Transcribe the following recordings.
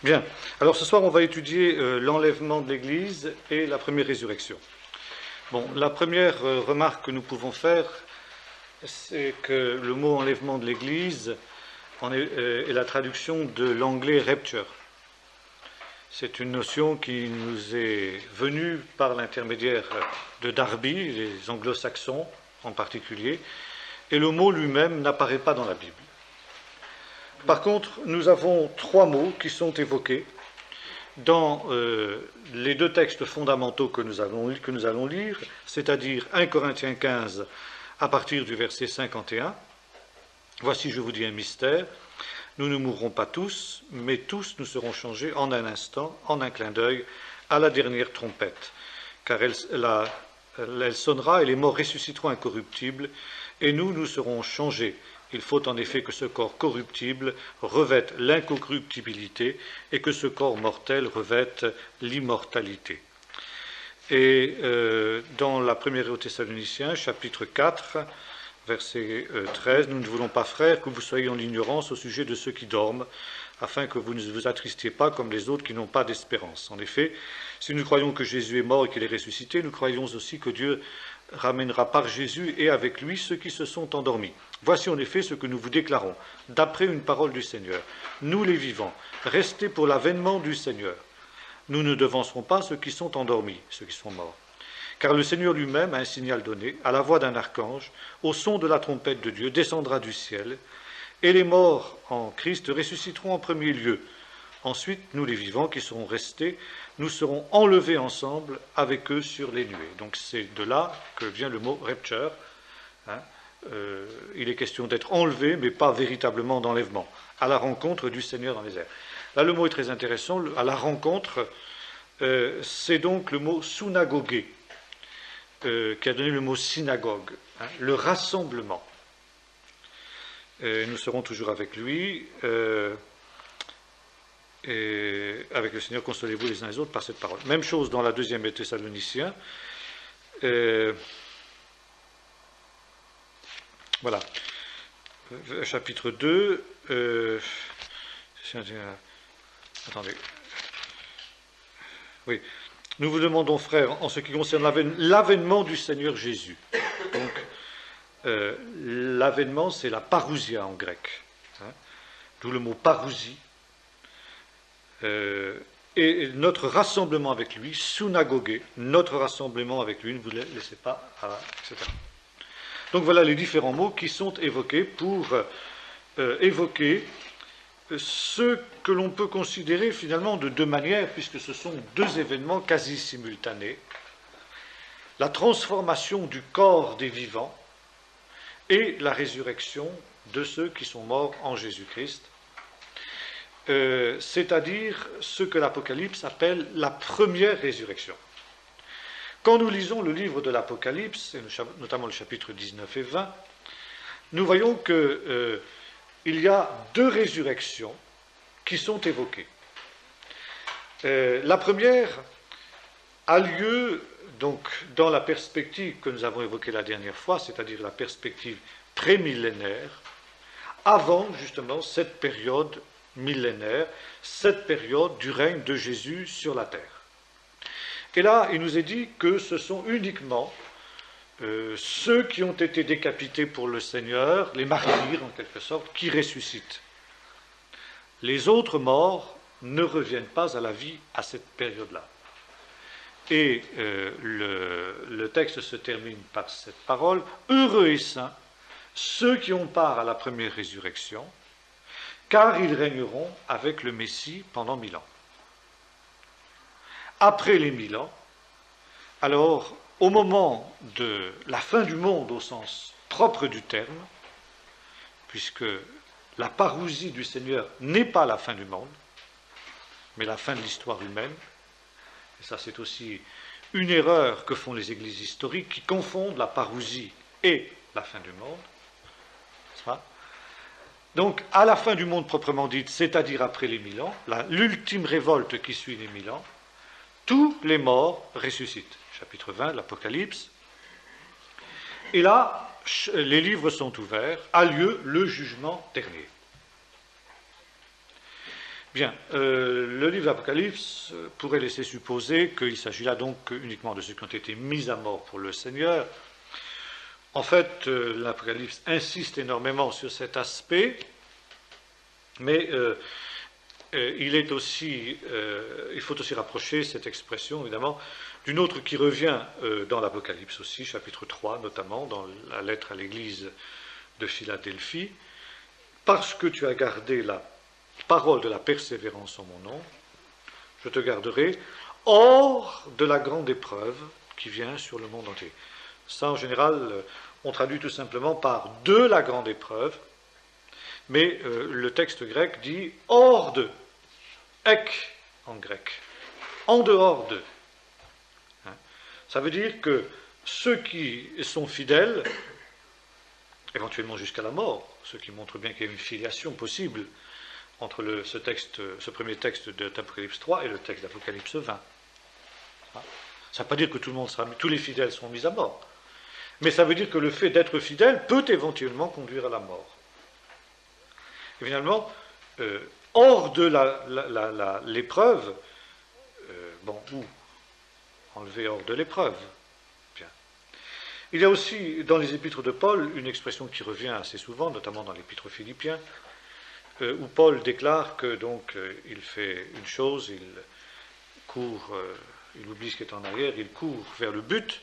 Bien. Alors ce soir, on va étudier l'enlèvement de l'Église et la première résurrection. Bon, la première remarque que nous pouvons faire, c'est que le mot enlèvement de l'Église est la traduction de l'anglais rapture. C'est une notion qui nous est venue par l'intermédiaire de Darby, les anglo-saxons en particulier, et le mot lui-même n'apparaît pas dans la Bible. Par contre, nous avons trois mots qui sont évoqués dans les deux textes fondamentaux que nous allons lire, c'est-à-dire 1 Corinthiens 15 à partir du verset 51. Voici, je vous dis un mystère, nous ne mourrons pas tous, mais tous nous serons changés en un instant, en un clin d'œil, à la dernière trompette, car elle sonnera et les morts ressusciteront incorruptibles, et nous serons changés. Il faut en effet que ce corps corruptible revête l'incorruptibilité et que ce corps mortel revête l'immortalité. Et dans la première aux Thessaloniciens, chapitre 4, verset 13, nous ne voulons pas, frères, que vous soyez en ignorance au sujet de ceux qui dorment, afin que vous ne vous attristiez pas comme les autres qui n'ont pas d'espérance. En effet, si nous croyons que Jésus est mort et qu'il est ressuscité, nous croyons aussi que Dieu ramènera par Jésus et avec lui ceux qui se sont endormis. Voici en effet ce que nous vous déclarons, d'après une parole du Seigneur. Nous les vivants, restez pour l'avènement du Seigneur. Nous ne devancerons pas ceux qui sont endormis, ceux qui sont morts. Car le Seigneur lui-même a un signal donné, à la voix d'un archange, au son de la trompette de Dieu, descendra du ciel, et les morts en Christ ressusciteront en premier lieu. Ensuite, nous les vivants qui serons restés, nous serons enlevés ensemble avec eux sur les nuées. Donc c'est de là que vient le mot rapture. Il est question d'être enlevé, mais pas véritablement d'enlèvement, à la rencontre du Seigneur dans les airs. Là, le mot est très intéressant. À la rencontre, c'est donc le mot synagogué, qui a donné le mot synagogue, le rassemblement. Nous serons toujours avec lui. Et avec le Seigneur, consolez-vous les uns les autres par cette parole. Même chose dans la deuxième Thessaloniciens. Voilà. Chapitre 2. Attendez. Oui. Nous vous demandons, frères, en ce qui concerne l'avènement du Seigneur Jésus. Donc, l'avènement, c'est la parousia en grec. D'où le mot parousie. Et notre rassemblement avec lui, synagogué, notre rassemblement avec lui, ne vous laissez pas, etc. Donc voilà les différents mots qui sont évoqués pour évoquer ce que l'on peut considérer finalement de deux manières, puisque ce sont deux événements quasi simultanés. La transformation du corps des vivants et la résurrection de ceux qui sont morts en Jésus-Christ. C'est-à-dire ce que l'Apocalypse appelle la première résurrection. Quand nous lisons le livre de l'Apocalypse, et notamment le chapitre 19 et 20, nous voyons qu'il y a deux résurrections qui sont évoquées. La première a lieu donc dans la perspective que nous avons évoquée la dernière fois, c'est-à-dire la perspective prémillénaire, avant justement cette période millénaire, cette période du règne de Jésus sur la terre. Et là, il nous est dit que ce sont uniquement ceux qui ont été décapités pour le Seigneur, les martyrs en quelque sorte, qui ressuscitent. Les autres morts ne reviennent pas à la vie à cette période-là. Et le texte se termine par cette parole, « Heureux et saints, ceux qui ont part à la première résurrection, car ils régneront avec le Messie pendant 1000 ans. » Après les 1000 ans, alors, au moment de la fin du monde au sens propre du terme, puisque la parousie du Seigneur n'est pas la fin du monde, mais la fin de l'histoire humaine, et ça c'est aussi une erreur que font les églises historiques qui confondent la parousie et la fin du monde, n'est-ce pas ? Donc, à la fin du monde proprement dite, c'est-à-dire après les 1000 ans, l'ultime révolte qui suit les 1000 ans, tous les morts ressuscitent. Chapitre 20 de l'Apocalypse. Et là, les livres sont ouverts, a lieu le jugement dernier. Bien, le livre d'Apocalypse pourrait laisser supposer qu'il s'agit là donc uniquement de ceux qui ont été mis à mort pour le Seigneur. En fait, l'Apocalypse insiste énormément sur cet aspect, mais il faut aussi rapprocher cette expression, évidemment, d'une autre qui revient dans l'Apocalypse aussi, chapitre 3 notamment, dans la lettre à l'église de Philadelphie. Parce que tu as gardé la parole de la persévérance en mon nom, je te garderai hors de la grande épreuve qui vient sur le monde entier. Ça, en général, on traduit tout simplement par de la grande épreuve, mais le texte grec dit hors de, ek en grec, en dehors de. Ça veut dire que ceux qui sont fidèles, éventuellement jusqu'à la mort, ce qui montre bien qu'il y a une filiation possible entre ce premier texte d'Apocalypse 3 et le texte d'Apocalypse 20. Ça ne veut pas dire que tous les fidèles sont mis à mort, mais ça veut dire que le fait d'être fidèle peut éventuellement conduire à la mort. Et finalement, hors de l'épreuve, ou enlevé hors de l'épreuve. Bien. Il y a aussi dans les épîtres de Paul une expression qui revient assez souvent, notamment dans l'épître aux Philippiens, où Paul déclare que donc il fait une chose, il court, il oublie ce qui est en arrière, il court vers le but,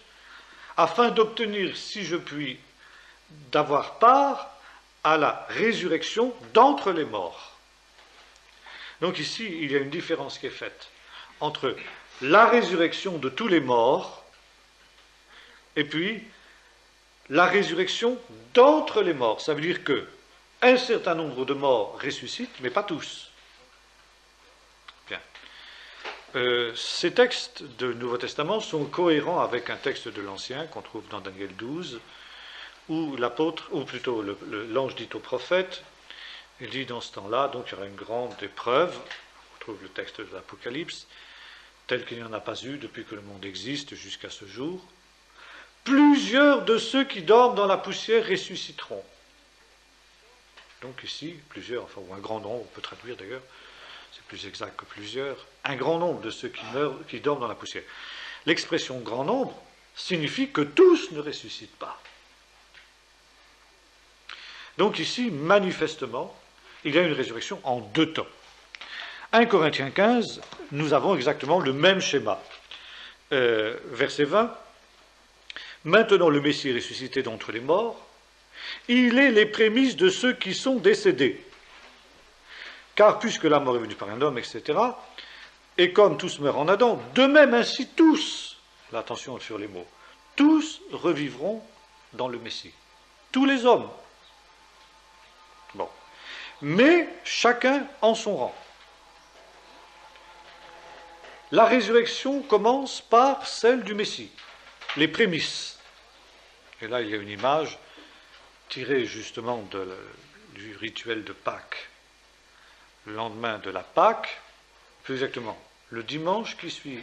afin d'obtenir, si je puis, d'avoir part à la résurrection d'entre les morts. Donc ici, il y a une différence qui est faite entre la résurrection de tous les morts et puis la résurrection d'entre les morts. Ça veut dire que un certain nombre de morts ressuscitent, mais pas tous. Bien. Ces textes du Nouveau Testament sont cohérents avec un texte de l'Ancien qu'on trouve dans Daniel 12, où l'ange dit au prophète, il dit dans ce temps-là, donc il y aura une grande épreuve, on trouve le texte de l'Apocalypse, tel qu'il n'y en a pas eu depuis que le monde existe jusqu'à ce jour. Plusieurs de ceux qui dorment dans la poussière ressusciteront. Donc ici, plusieurs, ou un grand nombre, on peut traduire d'ailleurs, c'est plus exact que plusieurs, un grand nombre de ceux qui dorment dans la poussière. L'expression grand nombre signifie que tous ne ressuscitent pas. Donc ici, manifestement, il y a une résurrection en deux temps. 1 Corinthiens 15, nous avons exactement le même schéma. Verset 20, maintenant le Messie est ressuscité d'entre les morts, il est les prémices de ceux qui sont décédés. Car puisque la mort est venue par un homme, etc., et comme tous meurent en Adam, de même ainsi tous, l'attention sur les mots, tous revivront dans le Messie. Tous les hommes. Bon. Mais chacun en son rang. La résurrection commence par celle du Messie, les prémices. Et là, il y a une image tirée justement du rituel de Pâques. Le lendemain de la Pâque, plus exactement, le dimanche qui suit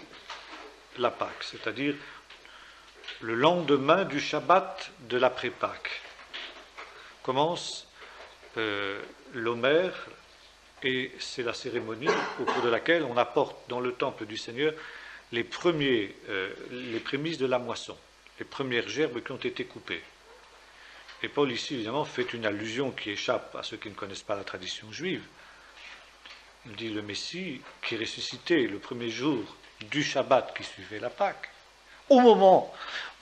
la Pâque, c'est-à-dire le lendemain du Shabbat de l'après-Pâques, commence l'Homère, et c'est la cérémonie au cours de laquelle on apporte dans le temple du Seigneur les prémices de la moisson, les premières gerbes qui ont été coupées. Et Paul ici, évidemment, fait une allusion qui échappe à ceux qui ne connaissent pas la tradition juive. Il dit le Messie qui est ressuscité le premier jour du Shabbat qui suivait la Pâque, au moment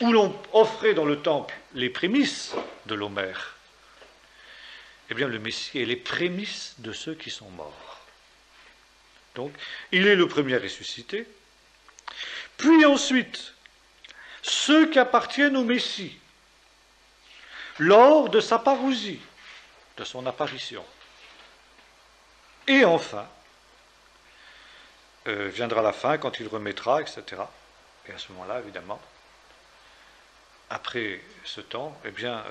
où l'on offrait dans le temple les prémices de l'Homère. Eh bien, le Messie est les prémices de ceux qui sont morts. Donc, il est le premier ressuscité. Puis ensuite, ceux qui appartiennent au Messie, lors de sa parousie, de son apparition. Et enfin, viendra la fin quand il remettra, etc. Et à ce moment-là, évidemment, après ce temps, eh bien,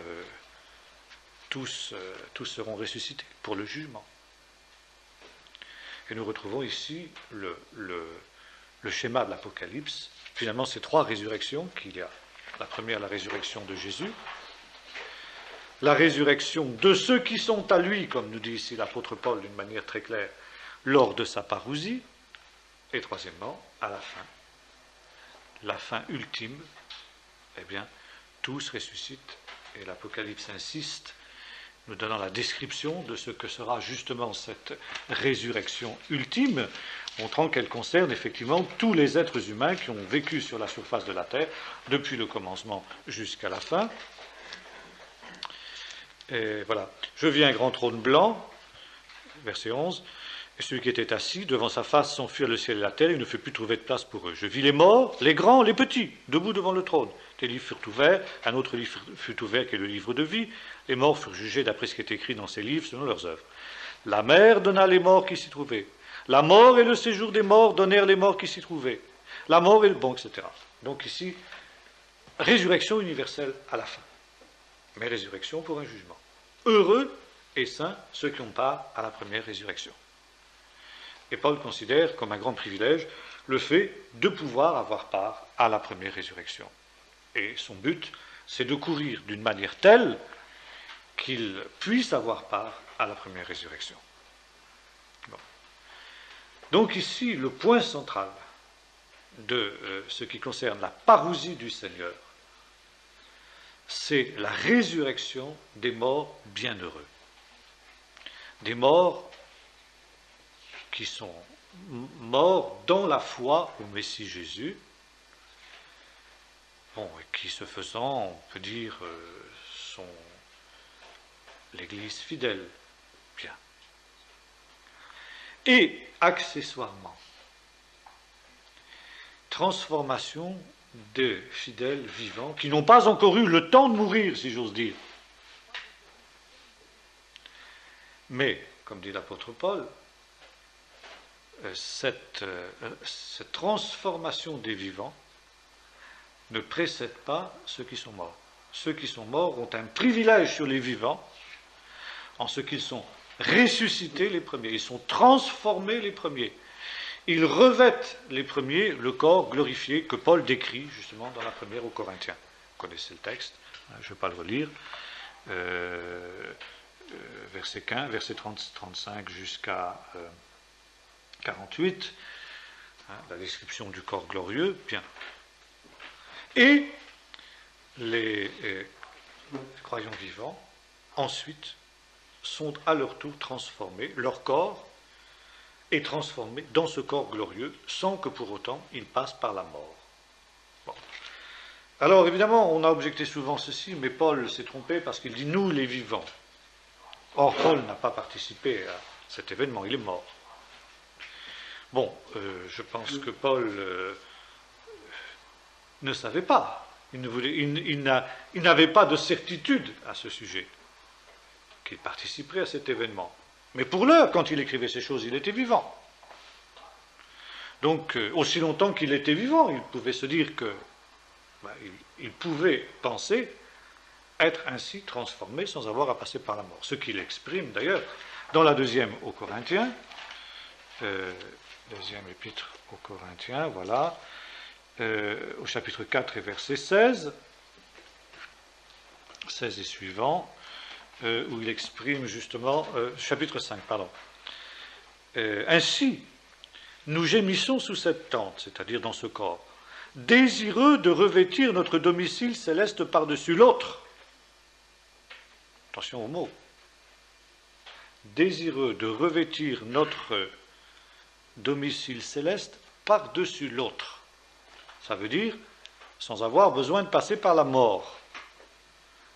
tous seront ressuscités pour le jugement. Et nous retrouvons ici le schéma de l'Apocalypse. Finalement, ces trois résurrections qu'il y a. La première, la résurrection de Jésus. La résurrection de ceux qui sont à lui, comme nous dit ici l'apôtre Paul d'une manière très claire, lors de sa parousie, et troisièmement, à la fin ultime, eh bien, tous ressuscitent, et l'Apocalypse insiste, nous donnant la description de ce que sera justement cette résurrection ultime, montrant qu'elle concerne effectivement tous les êtres humains qui ont vécu sur la surface de la terre, depuis le commencement jusqu'à la fin. Et voilà. Je vis un grand trône blanc, verset 11, et celui qui était assis, devant sa face s'enfuirent le ciel et la terre, il ne fut plus trouvé de place pour eux. Je vis les morts, les grands, les petits, debout devant le trône. Des livres furent ouverts, un autre livre fut ouvert qui est le livre de vie. Les morts furent jugés d'après ce qui est écrit dans ces livres selon leurs œuvres. La mer donna les morts qui s'y trouvaient. La mort et le séjour des morts donnèrent les morts qui s'y trouvaient. La mort et le bon, etc. Donc ici, résurrection universelle à la fin. Mais résurrection pour un jugement. Heureux et saints ceux qui ont part à la première résurrection. Et Paul considère comme un grand privilège le fait de pouvoir avoir part à la première résurrection. Et son but, c'est de courir d'une manière telle qu'il puisse avoir part à la première résurrection. Bon. Donc ici, le point central de ce qui concerne la parousie du Seigneur, c'est la résurrection des morts bienheureux. Des morts qui sont morts dans la foi au Messie Jésus, bon, et qui, ce faisant, on peut dire, sont l'Église fidèle. Bien. Et, accessoirement, transformation des fidèles vivants qui n'ont pas encore eu le temps de mourir, si j'ose dire. Mais, comme dit l'apôtre Paul, cette transformation des vivants ne précède pas ceux qui sont morts. Ceux qui sont morts ont un privilège sur les vivants en ce qu'ils sont ressuscités les premiers, ils sont transformés les premiers. Ils revêtent les premiers le corps glorifié que Paul décrit justement dans la première aux Corinthiens. Vous connaissez le texte, je ne vais pas le relire. Verset 15, verset 35 jusqu'à 48, la description du corps glorieux, bien. Et les croyants vivants, ensuite, sont à leur tour transformés, leur corps est transformé dans ce corps glorieux, sans que pour autant ils passent par la mort. Bon. Alors évidemment, on a objecté souvent ceci, mais Paul s'est trompé parce qu'il dit « nous les vivants ». Or, Paul n'a pas participé à cet événement, il est mort. Bon, je pense que Paul ne savait pas, il n'avait pas de certitude à ce sujet, qu'il participerait à cet événement. Mais pour l'heure, quand il écrivait ces choses, il était vivant. Donc, aussi longtemps qu'il était vivant, il pouvait se dire que, il pouvait penser être ainsi transformé sans avoir à passer par la mort. Ce qu'il exprime d'ailleurs dans la deuxième aux Corinthiens, deuxième épître aux Corinthiens, voilà, au chapitre 4 et verset 16 et suivant, où il exprime justement, chapitre 5, pardon. Ainsi, nous gémissons sous cette tente, c'est-à-dire dans ce corps, désireux de revêtir notre domicile céleste par-dessus l'autre. Attention au mot. Désireux de revêtir notre domicile céleste par-dessus l'autre. Ça veut dire sans avoir besoin de passer par la mort.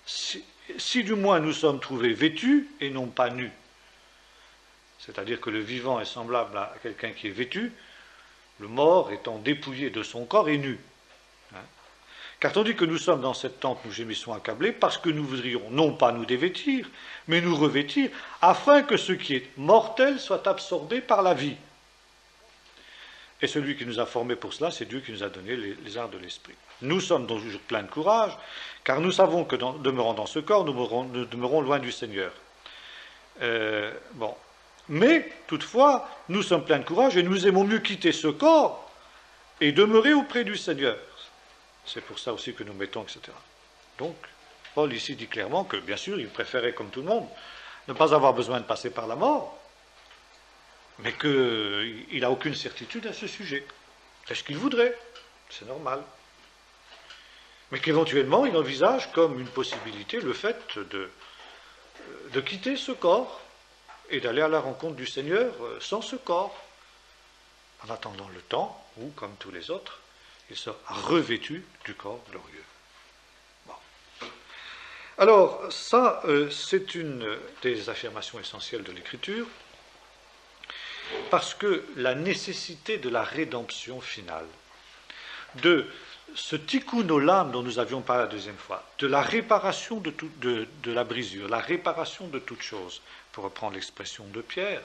Si du moins nous sommes trouvés vêtus et non pas nus, c'est-à-dire que le vivant est semblable à quelqu'un qui est vêtu, le mort étant dépouillé de son corps est nu. Car tandis que nous sommes dans cette tente, nous gémissons accablés, parce que nous voudrions non pas nous dévêtir, mais nous revêtir, afin que ce qui est mortel soit absorbé par la vie. Et celui qui nous a formés pour cela, c'est Dieu qui nous a donné les arts de l'esprit. Nous sommes donc toujours pleins de courage, car nous savons que demeurant dans ce corps, nous demeurons loin du Seigneur. Mais, toutefois, nous sommes pleins de courage et nous aimons mieux quitter ce corps et demeurer auprès du Seigneur. C'est pour ça aussi que nous mettons, etc. Donc, Paul ici dit clairement que, bien sûr, il préférait, comme tout le monde, ne pas avoir besoin de passer par la mort, mais qu'il n'a aucune certitude à ce sujet. C'est ce qu'il voudrait, c'est normal. Mais qu'éventuellement il envisage comme une possibilité le fait de quitter ce corps et d'aller à la rencontre du Seigneur sans ce corps, en attendant le temps où, comme tous les autres, il sera revêtu du corps glorieux. Bon. Alors, ça, c'est une des affirmations essentielles de l'Écriture, parce que la nécessité de la rédemption finale, de ce tikkun olam dont nous avions parlé la deuxième fois, de la réparation de la brisure, la réparation de toute chose, pour reprendre l'expression de Pierre,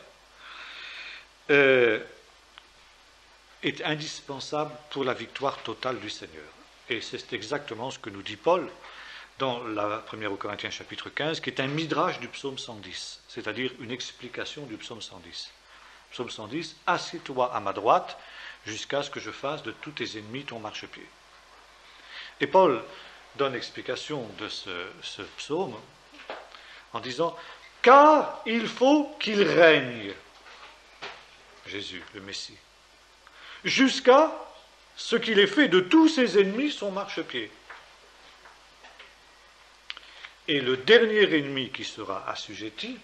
est indispensable pour la victoire totale du Seigneur. Et c'est exactement ce que nous dit Paul dans la première aux Corinthiens chapitre 15, qui est un midrash du psaume 110, c'est-à-dire une explication du psaume 110. Psaume 110, « Assieds-toi à ma droite, jusqu'à ce que je fasse de tous tes ennemis ton marchepied. » Et Paul donne explication de ce psaume en disant « Car il faut qu'il règne, Jésus, le Messie, jusqu'à ce qu'il ait fait de tous ses ennemis son marchepied. Et le dernier ennemi qui sera assujetti,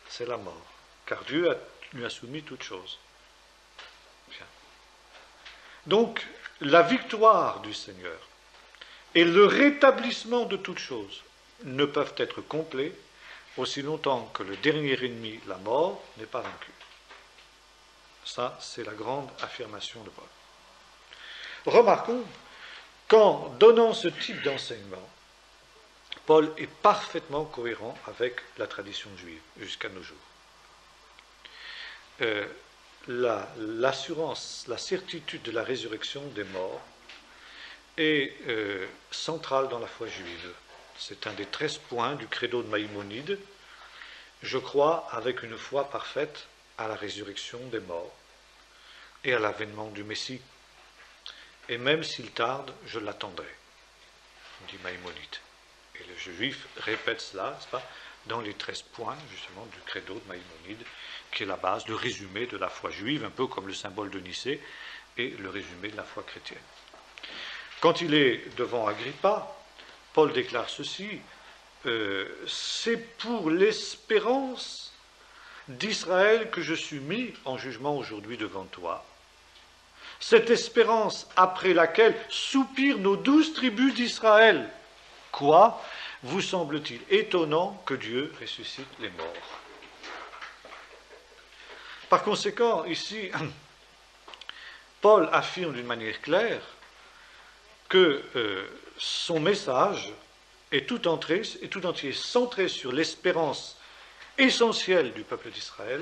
c'est la mort, car Dieu lui a soumis toutes choses. » Bien. Donc, la victoire du Seigneur et le rétablissement de toutes choses ne peuvent être complets aussi longtemps que le dernier ennemi, la mort, n'est pas vaincu. Ça, c'est la grande affirmation de Paul. Remarquons qu'en donnant ce type d'enseignement, Paul est parfaitement cohérent avec la tradition juive jusqu'à nos jours. L'assurance, la certitude de la résurrection des morts est centrale dans la foi juive. C'est un des 13 points du credo de Maïmonide. Je crois avec une foi parfaite à la résurrection des morts et à l'avènement du Messie. Et même s'il tarde, je l'attendrai, dit Maïmonide. Et le juif répète cela, n'est-ce pas, dans les 13 points, justement, du credo de Maïmonide, qui est la base, le résumé de la foi juive, un peu comme le symbole de Nicée, et le résumé de la foi chrétienne. Quand il est devant Agrippa, Paul déclare ceci, c'est pour l'espérance d'Israël que je suis mis en jugement aujourd'hui devant toi. Cette espérance après laquelle soupirent nos 12 tribus d'Israël. Quoi vous semble-t-il étonnant que Dieu ressuscite les morts? Par conséquent, ici, Paul affirme d'une manière claire que son message est tout entier centré sur l'espérance essentielle du peuple d'Israël,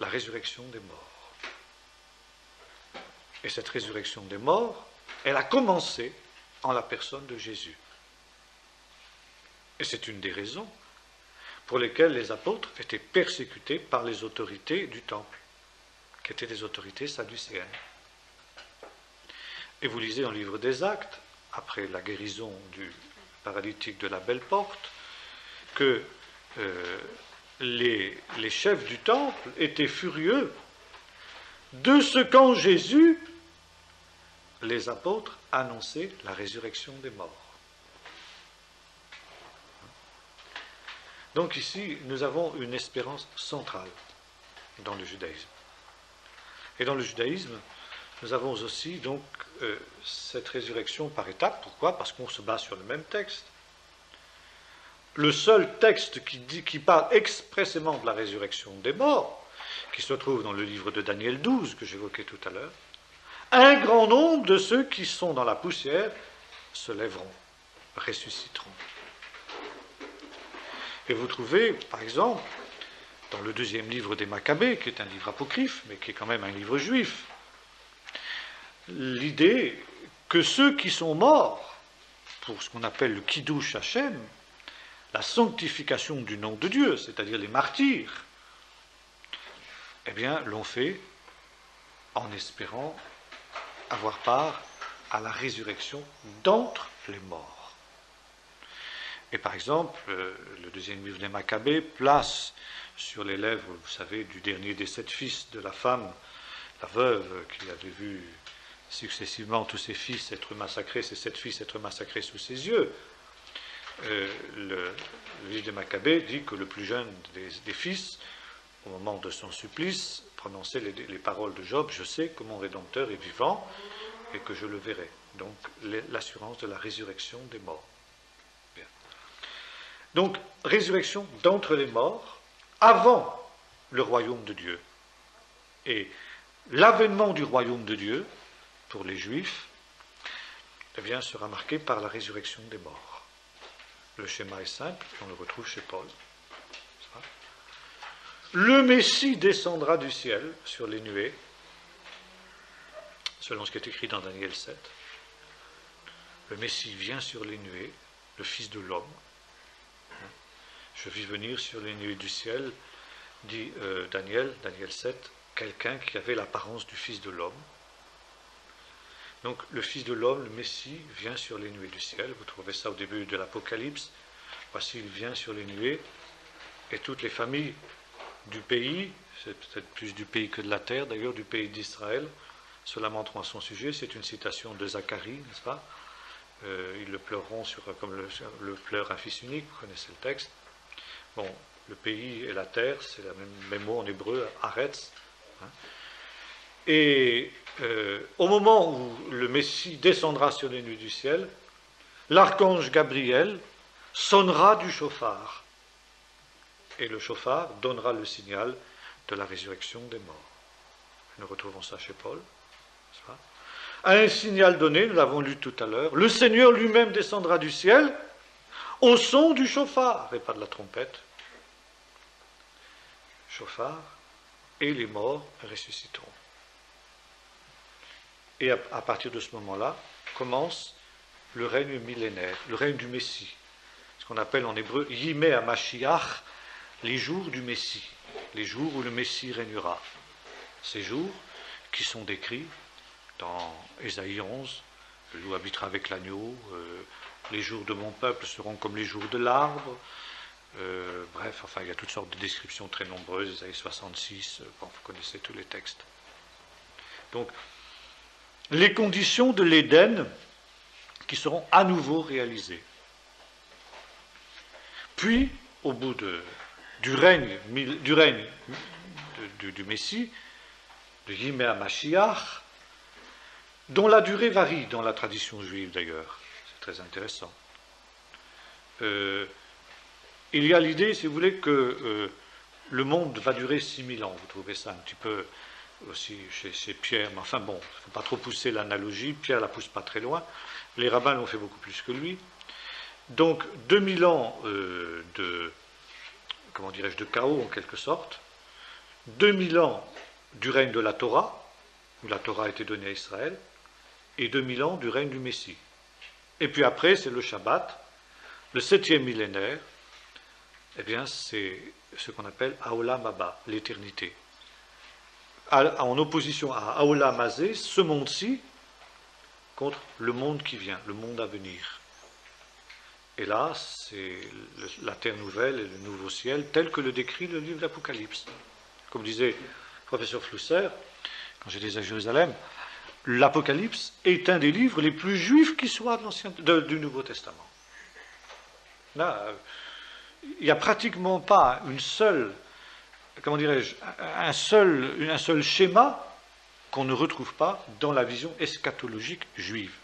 la résurrection des morts. Et cette résurrection des morts, elle a commencé en la personne de Jésus. Et c'est une des raisons pour lesquelles les apôtres étaient persécutés par les autorités du temple, qui étaient des autorités sadducéennes. Et vous lisez dans le livre des Actes, après la guérison du paralytique de la Belle Porte, que les chefs du temple étaient furieux de ce qu'en Jésus, les apôtres annonçaient la résurrection des morts. Donc ici, nous avons une espérance centrale dans le judaïsme. Et dans le judaïsme, nous avons aussi donc cette résurrection par étapes. Pourquoi? Parce qu'on se base sur le même texte. Le seul texte qui parle expressément de la résurrection des morts, qui se trouve dans le livre de Daniel 12, que j'évoquais tout à l'heure, un grand nombre de ceux qui sont dans la poussière se lèveront, ressusciteront. Et vous trouvez, par exemple, dans le deuxième livre des Maccabées, qui est un livre apocryphe, mais qui est quand même un livre juif, l'idée que ceux qui sont morts, pour ce qu'on appelle le Kiddush Hashem, la sanctification du nom de Dieu, c'est-à-dire les martyrs, eh bien, l'ont fait en espérant avoir part à la résurrection d'entre les morts. Et par exemple, le deuxième livre des Maccabées place sur les lèvres, vous savez, du dernier des 7 fils de la femme, la veuve, qui avait vu successivement tous ses fils être massacrés, ses 7 fils être massacrés sous ses yeux. Le livre des Maccabées dit que le plus jeune des fils, au moment de son supplice, prononçait les paroles de Job: je sais que mon Rédempteur est vivant et que je le verrai. Donc l'assurance de la résurrection des morts. Bien. Donc résurrection d'entre les morts avant le royaume de Dieu. Et l'avènement du royaume de Dieu pour les Juifs, eh bien, sera marqué par la résurrection des morts. Le schéma est simple, on le retrouve chez Paul. Le Messie descendra du ciel sur les nuées, selon ce qui est écrit dans Daniel 7. Le Messie vient sur les nuées, le Fils de l'homme. Je vis venir sur les nuées du ciel, dit Daniel 7, quelqu'un qui avait l'apparence du Fils de l'homme. Donc le Fils de l'homme, le Messie, vient sur les nuées du ciel. Vous trouvez ça au début de l'Apocalypse. Voici, il vient sur les nuées, et toutes les familles du pays, c'est peut-être plus du pays que de la terre, d'ailleurs du pays d'Israël, se lamenteront à son sujet. C'est une citation de Zacharie, n'est-ce pas? Ils le pleureront comme le pleure un fils unique, vous connaissez le texte. Bon, le pays et la terre, c'est le même mot en hébreu, Aretz. Hein. Et au moment où le Messie descendra sur les nuées du ciel, l'archange Gabriel sonnera du chauffard. Et le chauffard donnera le signal de la résurrection des morts. Nous retrouvons ça chez Paul. À un signal donné, nous l'avons lu tout à l'heure, le Seigneur lui-même descendra du ciel au son du chauffard, et pas de la trompette. Chauffard, et les morts ressusciteront. Et à partir de ce moment-là, commence le règne millénaire, le règne du Messie, ce qu'on appelle en hébreu Yimei HaMashiach, les jours du Messie, les jours où le Messie régnera. Ces jours qui sont décrits dans Ésaïe 11, le loup habitera avec l'agneau, les jours de mon peuple seront comme les jours de l'arbre, bref, enfin il y a toutes sortes de descriptions très nombreuses, Ésaïe 66, bon, vous connaissez tous les textes. Donc, les conditions de l'Éden qui seront à nouveau réalisées. Puis, au bout du règne du Messie, de Yimei HaMashiach, dont la durée varie dans la tradition juive d'ailleurs. C'est très intéressant. Il y a l'idée, si vous voulez, que le monde va durer 6000 ans. Vous trouvez ça un petit peu aussi chez Pierre, mais enfin bon, il ne faut pas trop pousser l'analogie. Pierre ne la pousse pas très loin. Les rabbins l'ont fait beaucoup plus que lui. Donc 2000 ans de chaos en quelque sorte, 2000 ans du règne de la Torah, où la Torah a été donnée à Israël, et 2000 ans du règne du Messie. Et puis après, c'est le Shabbat, le 7e millénaire, eh bien c'est ce qu'on appelle Haolam Haba, l'éternité. En opposition à Haolam Hazé, ce monde-ci, contre le monde qui vient, le monde à venir. Et là, c'est la terre nouvelle et le nouveau ciel, tel que le décrit le livre d'Apocalypse. Comme disait le professeur Flusser, quand j'étais à Jérusalem, l'Apocalypse est un des livres les plus juifs qui soient du Nouveau Testament. Là, il n'y a pratiquement pas une seule, un seul schéma qu'on ne retrouve pas dans la vision eschatologique juive,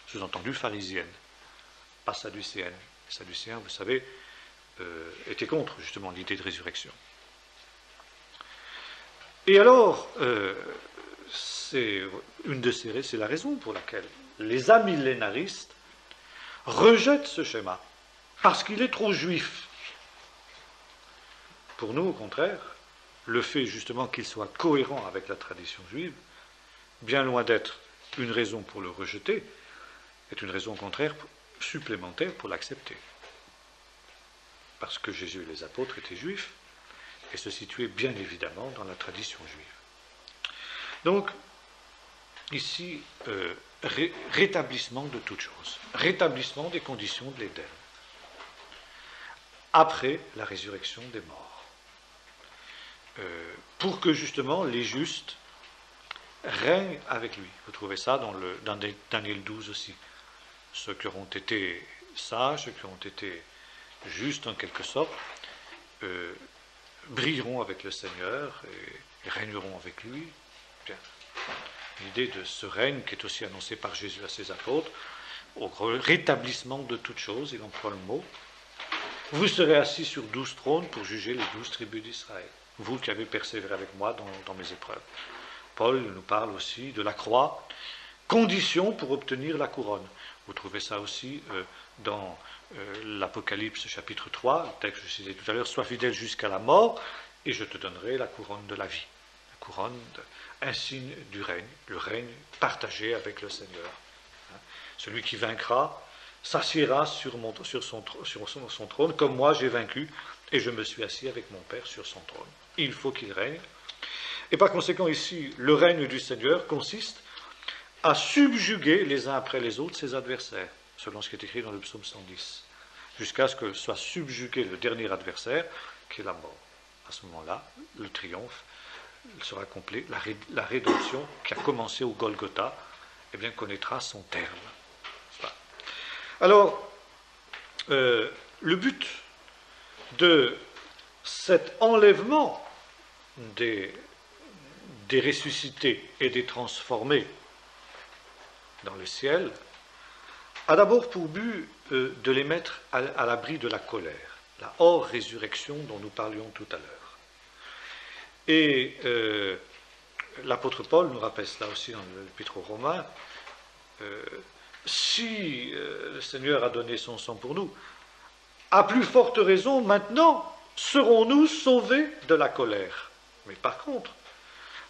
sous-entendu pharisienne, pas sadducéenne. Les sadducéens, vous savez, étaient contre justement l'idée de résurrection. Et alors, c'est la raison pour laquelle les amillénaristes rejettent ce schéma, parce qu'il est trop juif. Pour nous, au contraire, le fait justement qu'il soit cohérent avec la tradition juive, bien loin d'être une raison pour le rejeter, est une raison au contraire supplémentaire pour l'accepter. Parce que Jésus et les apôtres étaient juifs et se situaient bien évidemment dans la tradition juive. Donc, ici, rétablissement de toutes choses, rétablissement des conditions de l'Éden. après la résurrection des morts. Pour que justement les justes règnent avec lui. Vous trouvez ça dans Daniel 12 aussi. Ceux qui auront été sages, ceux qui auront été justes en quelque sorte, brilleront avec le Seigneur et régneront avec lui. Bien. L'idée de ce règne qui est aussi annoncé par Jésus à ses apôtres, au rétablissement de toutes choses, il emploie le mot. Vous serez assis sur 12 trônes pour juger les 12 tribus d'Israël, vous qui avez persévéré avec moi dans mes épreuves. Paul nous parle aussi de la croix, condition pour obtenir la couronne. Vous trouvez ça aussi dans l'Apocalypse chapitre 3, le texte que je citais tout à l'heure, sois fidèle jusqu'à la mort, et je te donnerai la couronne de la vie. La couronne, un signe du règne, le règne partagé avec le Seigneur. Celui qui vaincra s'assiera sur son trône, comme moi j'ai vaincu, et je me suis assis avec mon Père sur son trône. Il faut qu'il règne. Et par conséquent, ici, le règne du Seigneur consiste à subjuguer les uns après les autres ses adversaires, selon ce qui est écrit dans le psaume 110, jusqu'à ce que soit subjugué le dernier adversaire, qui est la mort. À ce moment-là, le triomphe sera complet, la rédemption qui a commencé au Golgotha, eh bien, connaîtra son terme. Alors, le but de cet enlèvement des ressuscités et des transformés dans le ciel a d'abord pour but de les mettre à l'abri de la colère, la hors-résurrection dont nous parlions tout à l'heure. Et l'apôtre Paul nous rappelle cela aussi dans l'Épître aux Romains. Si le Seigneur a donné son sang pour nous, à plus forte raison, maintenant, serons-nous sauvés de la colère. Mais par contre,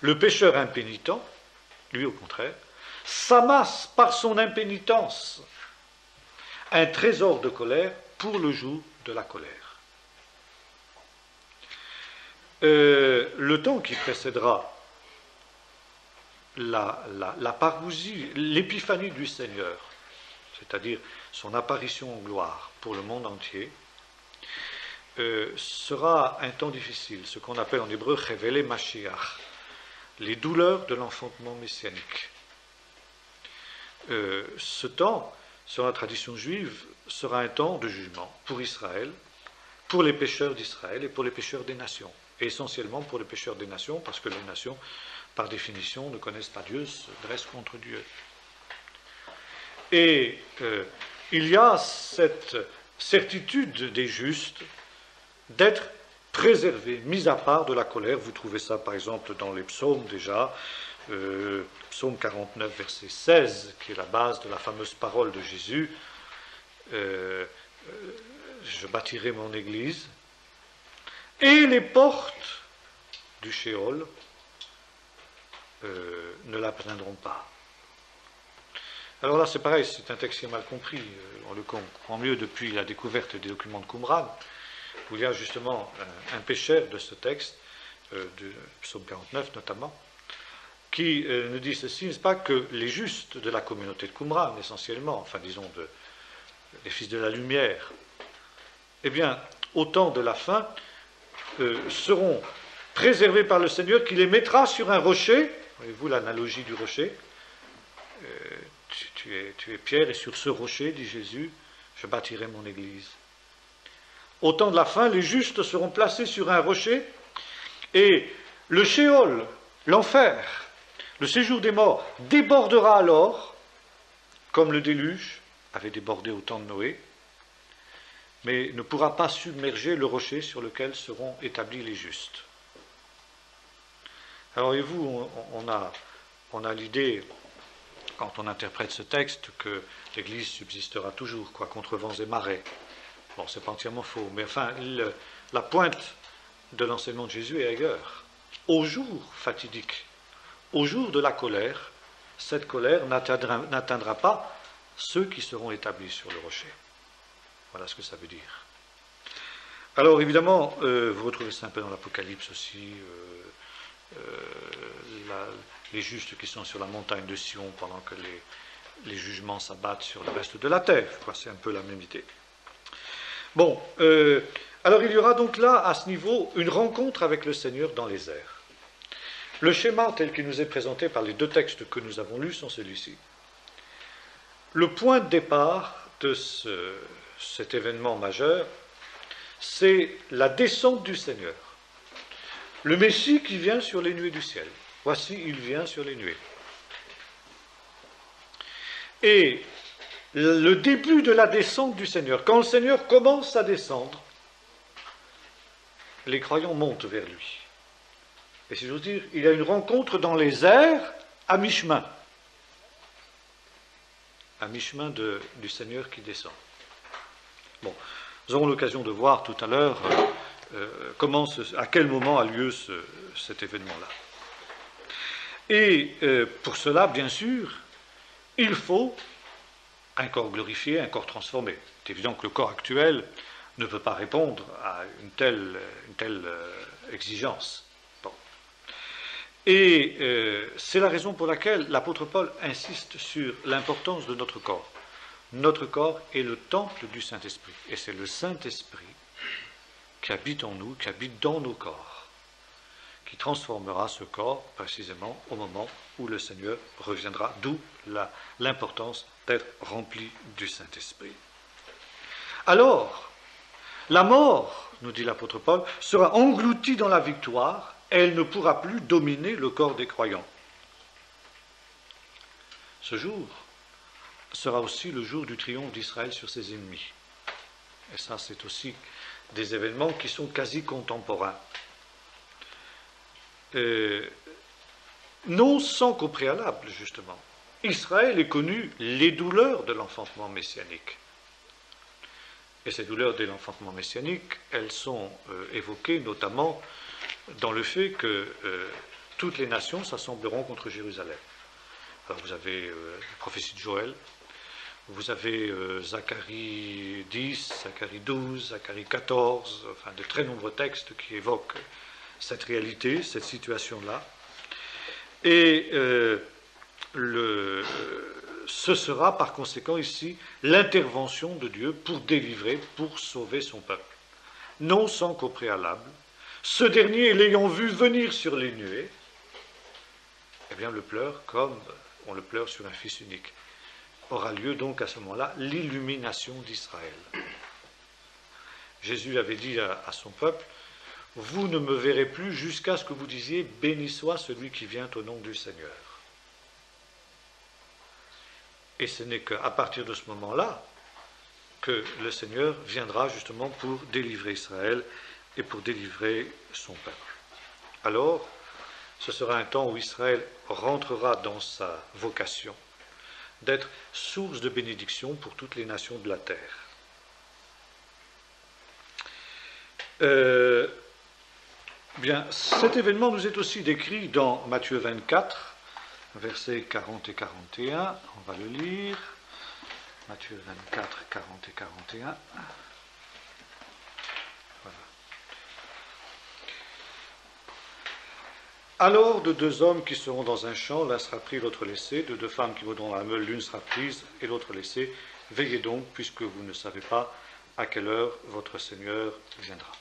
le pécheur impénitent, lui au contraire, s'amasse par son impénitence un trésor de colère pour le jour de la colère. Le temps qui précédera la parousie, l'épiphanie du Seigneur, c'est-à-dire son apparition en gloire pour le monde entier, sera un temps difficile, ce qu'on appelle en hébreu Chevele Mashiach, les douleurs de l'enfantement messianique. Ce temps, selon la tradition juive, sera un temps de jugement pour Israël, pour les pécheurs d'Israël et pour les pécheurs des nations, et essentiellement pour les pécheurs des nations, parce que les nations, par définition, ne connaissent pas Dieu, se dressent contre Dieu. Et il y a cette certitude des justes d'être préservés, mis à part de la colère. Vous trouvez ça par exemple dans les psaumes déjà, psaume 49, verset 16, qui est la base de la fameuse parole de Jésus. Je bâtirai mon église, et les portes du Sheol ne la plaindront pas. Alors là, c'est pareil, c'est un texte qui est mal compris. On le comprend mieux depuis la découverte des documents de Qumran, où il y a justement un pécheur de ce texte, du psaume 49 notamment, qui nous dit ceci, n'est-ce pas, que les justes de la communauté de Qumran, essentiellement, enfin disons les fils de la lumière, eh bien, au temps de la fin, seront préservés par le Seigneur qui les mettra sur un rocher. Voyez-vous l'analogie du rocher? Tu es pierre, et sur ce rocher, dit Jésus, je bâtirai mon église. Au temps de la fin, les justes seront placés sur un rocher, et le Sheol, l'enfer, le séjour des morts, débordera alors, comme le déluge avait débordé au temps de Noé, mais ne pourra pas submerger le rocher sur lequel seront établis les justes. Alors, voyez-vous, on a l'idée, quand on interprète ce texte, que l'Église subsistera toujours, quoi, contre vents et marées. Bon, c'est pas entièrement faux, mais enfin, la pointe de l'enseignement de Jésus est ailleurs. Au jour fatidique, au jour de la colère, cette colère n'atteindra pas ceux qui seront établis sur le rocher. Voilà ce que ça veut dire. Alors, évidemment, vous retrouvez ça un peu dans l'Apocalypse aussi, les justes qui sont sur la montagne de Sion pendant que les jugements s'abattent sur le reste de la terre. C'est un peu la même idée. Bon, Alors il y aura donc là, à ce niveau, une rencontre avec le Seigneur dans les airs. Le schéma tel qu'il nous est présenté par les deux textes que nous avons lus sont celui-ci. Le point de départ de cet événement majeur, c'est la descente du Seigneur. Le Messie qui vient sur les nuées du ciel. Voici, il vient sur les nuées. Et le début de la descente du Seigneur, quand le Seigneur commence à descendre, les croyants montent vers lui. Et si j'ose dire, il y a une rencontre dans les airs à mi-chemin. À mi-chemin du Seigneur qui descend. Bon, nous aurons l'occasion de voir tout à l'heure à quel moment a lieu cet événement-là. Et pour cela, bien sûr, il faut un corps glorifié, un corps transformé. C'est évident que le corps actuel ne peut pas répondre à une telle exigence. Bon. Et c'est la raison pour laquelle l'apôtre Paul insiste sur l'importance de notre corps. Notre corps est le temple du Saint-Esprit. Et c'est le Saint-Esprit qui habite en nous, qui habite dans nos corps, qui transformera ce corps précisément au moment où le Seigneur reviendra, d'où l'importance d'être rempli du Saint-Esprit. Alors, la mort, nous dit l'apôtre Paul, sera engloutie dans la victoire, et elle ne pourra plus dominer le corps des croyants. Ce jour sera aussi le jour du triomphe d'Israël sur ses ennemis. Et ça, c'est aussi des événements qui sont quasi contemporains. Non sans qu'au préalable, justement, Israël ait connu les douleurs de l'enfantement messianique. Et ces douleurs de l'enfantement messianique, elles sont évoquées notamment dans le fait que toutes les nations s'assembleront contre Jérusalem. Alors vous avez la prophétie de Joël, vous avez Zacharie 10, Zacharie 12, Zacharie 14, enfin de très nombreux textes qui évoquent cette réalité, cette situation-là. Et ce sera par conséquent ici l'intervention de Dieu pour délivrer, pour sauver son peuple. Non sans qu'au préalable, ce dernier, l'ayant vu venir sur les nuées, eh bien le pleure comme on le pleure sur un fils unique. Aura lieu donc à ce moment-là l'illumination d'Israël. Jésus avait dit à son peuple, « Vous ne me verrez plus jusqu'à ce que vous disiez « Béni soit celui qui vient au nom du Seigneur ». Et ce n'est qu'à partir de ce moment-là que le Seigneur viendra justement pour délivrer Israël et pour délivrer son peuple. Alors, ce sera un temps où Israël rentrera dans sa vocation d'être source de bénédiction pour toutes les nations de la terre. Bien, cet événement nous est aussi décrit dans Matthieu 24, versets 40 et 41. On va le lire. Matthieu 24, 40 et 41. Voilà. Alors, de deux hommes qui seront dans un champ, l'un sera pris, l'autre laissé. De deux femmes qui vaudront la meule, l'une sera prise et l'autre laissée. Veillez donc, puisque vous ne savez pas à quelle heure votre Seigneur viendra.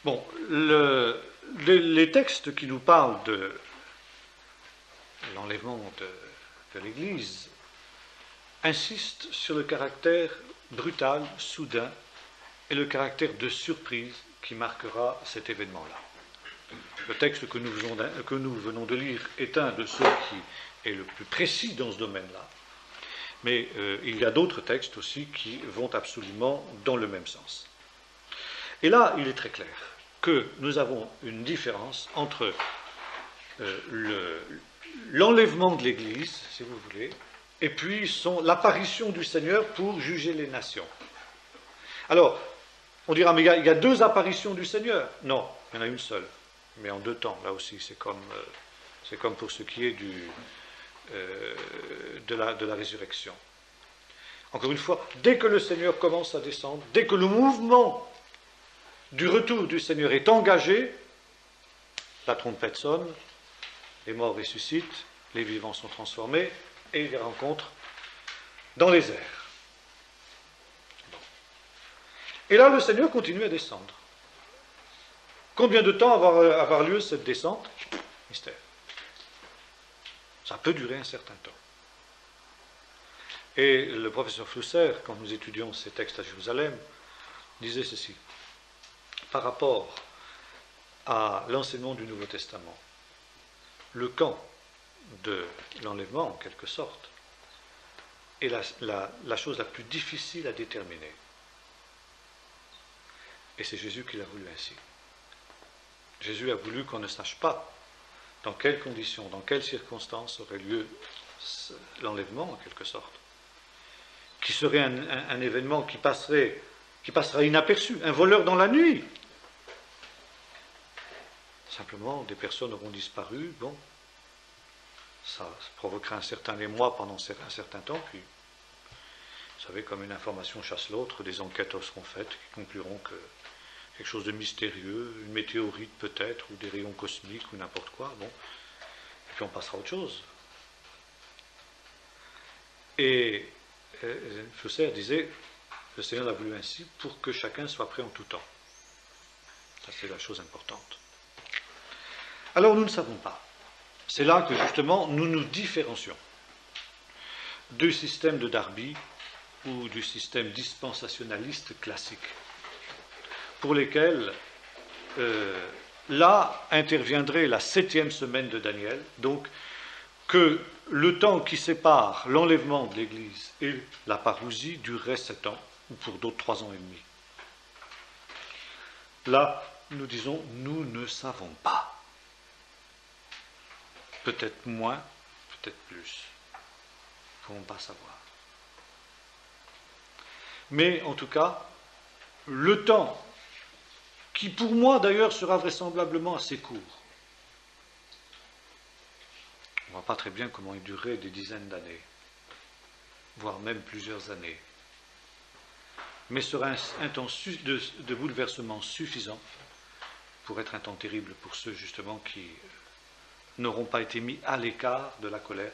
Bon, les textes qui nous parlent de l'enlèvement de l'Église insistent sur le caractère brutal, soudain, et le caractère de surprise qui marquera cet événement-là. Le texte que nous venons de lire est un de ceux qui est le plus précis dans ce domaine-là, mais il y a d'autres textes aussi qui vont absolument dans le même sens. Et là, il est très clair que nous avons une différence entre l'enlèvement de l'Église, si vous voulez, et puis l'apparition du Seigneur pour juger les nations. Alors, on dira, mais il y a deux apparitions du Seigneur. Non, il y en a une seule, mais en deux temps. Là aussi, c'est comme pour ce qui est de la résurrection. Encore une fois, dès que le Seigneur commence à descendre, dès que le mouvement du retour du Seigneur est engagé, la trompette sonne, les morts ressuscitent, les vivants sont transformés, et il les rencontre dans les airs. Bon. Et là, le Seigneur continue à descendre. Combien de temps va avoir lieu cette descente? Mystère. Ça peut durer un certain temps. Et le professeur Flusser, quand nous étudions ces textes à Jérusalem, disait ceci, par rapport à l'enseignement du Nouveau Testament, le camp de l'enlèvement, en quelque sorte, est la chose la plus difficile à déterminer. Et c'est Jésus qui l'a voulu ainsi. Jésus a voulu qu'on ne sache pas dans quelles conditions, dans quelles circonstances aurait lieu l'enlèvement, en quelque sorte, qui serait un événement qui passera inaperçu, un voleur dans la nuit. Simplement, des personnes auront disparu, bon, ça provoquera un certain émoi pendant un certain temps, puis, vous savez, comme une information chasse l'autre, des enquêtes seront faites qui concluront que quelque chose de mystérieux, une météorite peut-être, ou des rayons cosmiques, ou n'importe quoi, bon, et puis on passera à autre chose. Et Flusser disait, le Seigneur l'a voulu ainsi pour que chacun soit prêt en tout temps. Ça, c'est la chose importante. Alors, nous ne savons pas. C'est là que, justement, nous nous différencions du système de Darby ou du système dispensationaliste classique, pour lesquels, là, interviendrait la 7e semaine de Daniel, donc que le temps qui sépare l'enlèvement de l'Église et la parousie durerait 7 ans, ou pour d'autres 3 ans et demi. Là, nous disons, nous ne savons pas. Peut-être moins, peut-être plus. Nous ne pouvons pas savoir. Mais en tout cas, le temps, qui pour moi d'ailleurs sera vraisemblablement assez court, on ne voit pas très bien comment il durerait des dizaines d'années, voire même plusieurs années, mais sera un temps de bouleversement suffisant pour être un temps terrible pour ceux justement qui n'auront pas été mis à l'écart de la colère,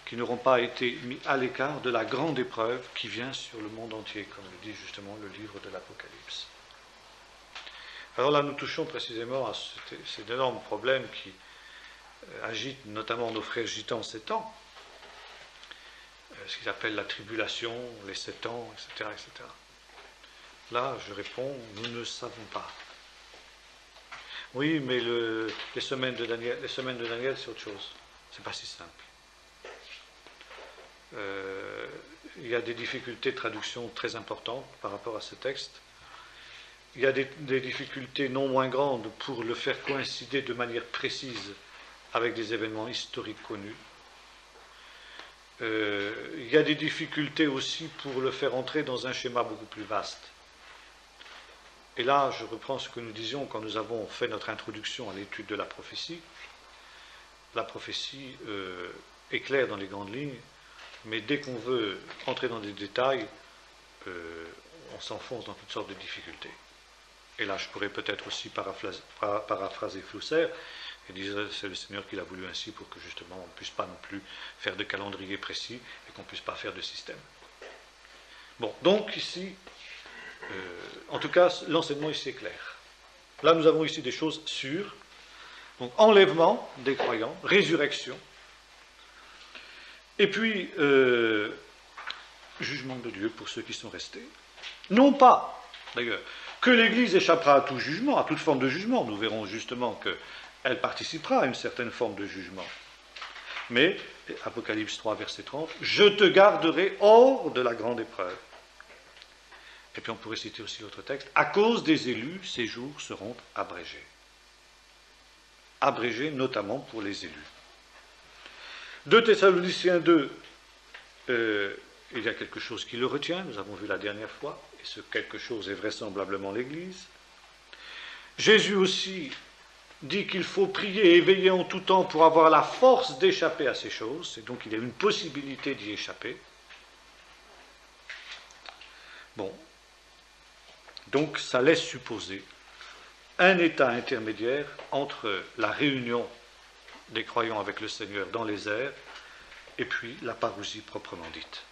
qui n'auront pas été mis à l'écart de la grande épreuve qui vient sur le monde entier, comme le dit justement le livre de l'Apocalypse. Alors là, nous touchons précisément à cet énorme problème qui agite notamment nos frères gitans en ces temps, ce qu'ils appellent la tribulation, les 7 ans, etc., etc. Là, je réponds, nous ne savons pas. Oui, mais les semaines de Daniel, c'est autre chose. C'est pas si simple. Il y a des difficultés de traduction très importantes par rapport à ce texte. Il y a des difficultés non moins grandes pour le faire coïncider de manière précise avec des événements historiques connus. Il y a des difficultés aussi pour le faire entrer dans un schéma beaucoup plus vaste. Et là, je reprends ce que nous disions quand nous avons fait notre introduction à l'étude de la prophétie. La prophétie est claire dans les grandes lignes, mais dès qu'on veut entrer dans des détails, on s'enfonce dans toutes sortes de difficultés. Et là, je pourrais peut-être aussi paraphraser Flusser, et dire c'est le Seigneur qui l'a voulu ainsi pour que justement on ne puisse pas non plus faire de calendrier précis et qu'on ne puisse pas faire de système. Bon, donc ici, en tout cas, l'enseignement ici est clair. Là, nous avons ici des choses sûres. Donc, enlèvement des croyants, résurrection, et puis jugement de Dieu pour ceux qui sont restés. Non pas, d'ailleurs, que l'Église échappera à tout jugement, à toute forme de jugement. Nous verrons justement qu'elle participera à une certaine forme de jugement. Mais, Apocalypse 3, verset 30, « Je te garderai hors de la grande épreuve. » Et puis on pourrait citer aussi l'autre texte, « À cause des élus, ces jours seront abrégés. » Abrégés notamment pour les élus. 2 Thessaloniciens 2, il y a quelque chose qui le retient, nous avons vu la dernière fois, et ce quelque chose est vraisemblablement l'Église. Jésus aussi dit qu'il faut prier et veiller en tout temps pour avoir la force d'échapper à ces choses, et donc il y a une possibilité d'y échapper. Bon, donc ça laisse supposer un état intermédiaire entre la réunion des croyants avec le Seigneur dans les airs et puis la parousie proprement dite.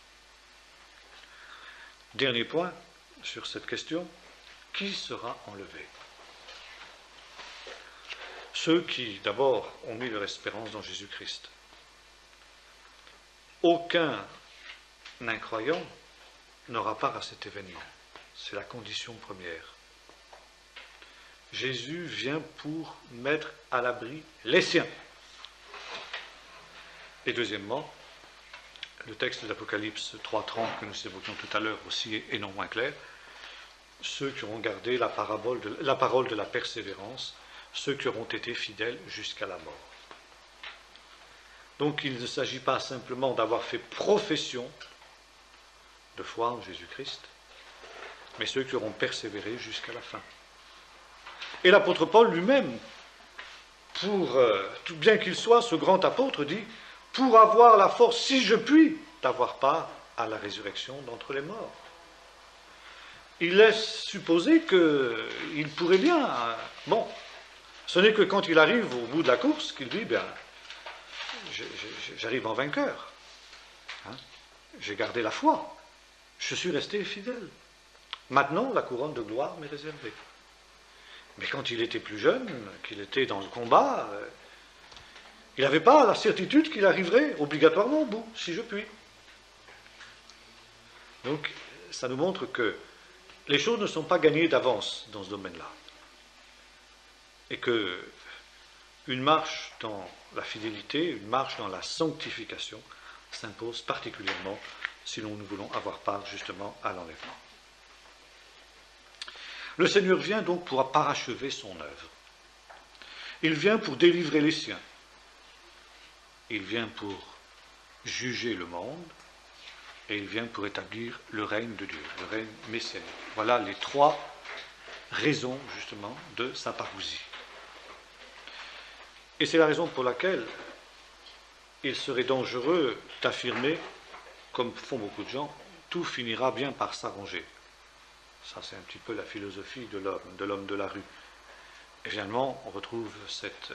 Dernier point sur cette question, qui sera enlevé? Ceux qui, d'abord, ont mis leur espérance dans Jésus-Christ. Aucun incroyant n'aura part à cet événement. C'est la condition première. Jésus vient pour mettre à l'abri les siens. Et deuxièmement, le texte de l'Apocalypse 3.30 que nous évoquions tout à l'heure aussi est non moins clair, ceux qui auront gardé la parole de la persévérance, ceux qui auront été fidèles jusqu'à la mort. Donc il ne s'agit pas simplement d'avoir fait profession de foi en Jésus-Christ, mais ceux qui auront persévéré jusqu'à la fin. Et l'apôtre Paul lui-même, tout bien qu'il soit ce grand apôtre, dit « pour avoir la force, si je puis, d'avoir part à la résurrection d'entre les morts ». Il laisse supposer qu'il pourrait bien... Bon, ce n'est que quand il arrive au bout de la course qu'il dit « bien, j'arrive en vainqueur. Hein, j'ai gardé la foi. Je suis resté fidèle. Maintenant, la couronne de gloire m'est réservée. » Mais quand il était plus jeune, qu'il était dans le combat, il n'avait pas la certitude qu'il arriverait obligatoirement au bout, si je puis. Donc, ça nous montre que les choses ne sont pas gagnées d'avance dans ce domaine-là. Et que une marche dans la fidélité, une marche dans la sanctification s'impose particulièrement si nous voulons avoir part justement à l'enlèvement. Le Seigneur vient donc pour parachever son œuvre. Il vient pour délivrer les siens. Il vient pour juger le monde. Et il vient pour établir le règne de Dieu, le règne messianique. Voilà les trois raisons, justement, de sa parousie. Et c'est la raison pour laquelle il serait dangereux d'affirmer, comme font beaucoup de gens, tout finira bien par s'arranger. Ça, c'est un petit peu la philosophie de l'homme de la rue. Et finalement, on retrouve cette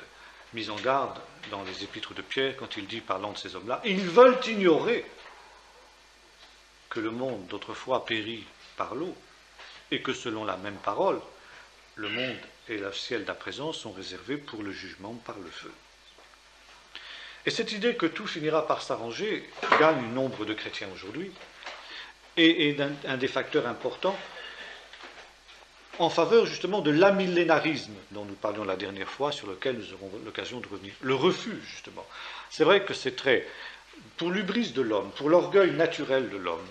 mise en garde dans les épîtres de Pierre, quand il dit, parlant de ces hommes-là, ils veulent ignorer que le monde d'autrefois périt par l'eau, et que selon la même parole, le monde et le ciel d'à présent sont réservés pour le jugement par le feu. Et cette idée que tout finira par s'arranger gagne nombre de chrétiens aujourd'hui, et est un des facteurs importants en faveur justement de l'amillénarisme dont nous parlions la dernière fois, sur lequel nous aurons l'occasion de revenir. Le refus, justement. C'est vrai que c'est très... Pour l'hubris de l'homme, pour l'orgueil naturel de l'homme,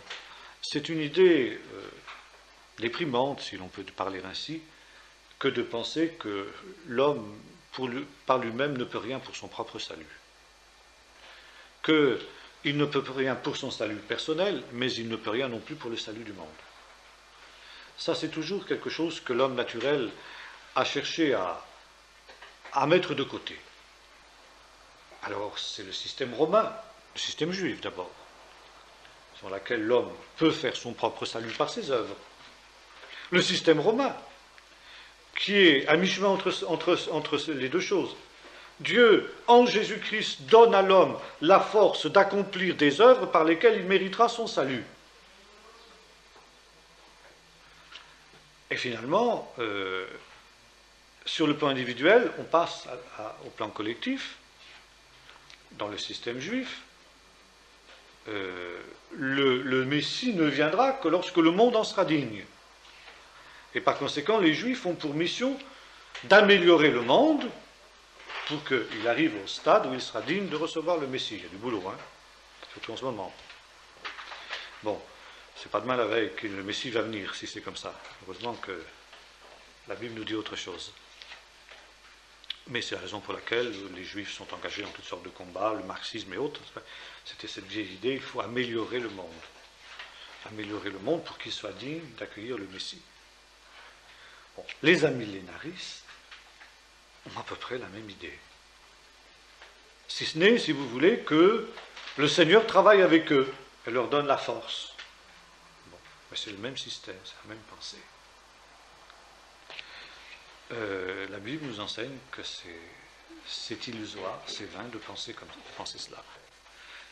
c'est une idée déprimante, si l'on peut parler ainsi, que de penser que l'homme, par lui-même, ne peut rien pour son propre salut. Qu'il ne peut rien pour son salut personnel, mais il ne peut rien non plus pour le salut du monde. Ça, c'est toujours quelque chose que l'homme naturel a cherché à mettre de côté. Alors, c'est le système romain, le système juif d'abord, sur lequel l'homme peut faire son propre salut par ses œuvres. Le système romain, qui est à mi-chemin entre les deux choses. Dieu, en Jésus-Christ, donne à l'homme la force d'accomplir des œuvres par lesquelles il méritera son salut. Et finalement, sur le plan individuel, on passe au plan collectif. Dans le système juif, le Messie ne viendra que lorsque le monde en sera digne. Et par conséquent, les Juifs ont pour mission d'améliorer le monde pour qu'il arrive au stade où il sera digne de recevoir le Messie. Il y a du boulot, hein, surtout en ce moment. Bon, c'est pas demain la veille que le Messie va venir, si c'est comme ça. Heureusement que la Bible nous dit autre chose. Mais c'est la raison pour laquelle les Juifs sont engagés dans toutes sortes de combats, le marxisme et autres. C'était cette vieille idée, il faut améliorer le monde. Améliorer le monde pour qu'il soit digne d'accueillir le Messie. Bon, les amillénaristes ont à peu près la même idée. Si ce n'est, si vous voulez, que le Seigneur travaille avec eux et leur donne la force. Bon, mais c'est le même système, c'est la même pensée. La Bible nous enseigne que c'est illusoire, c'est vain de penser cela.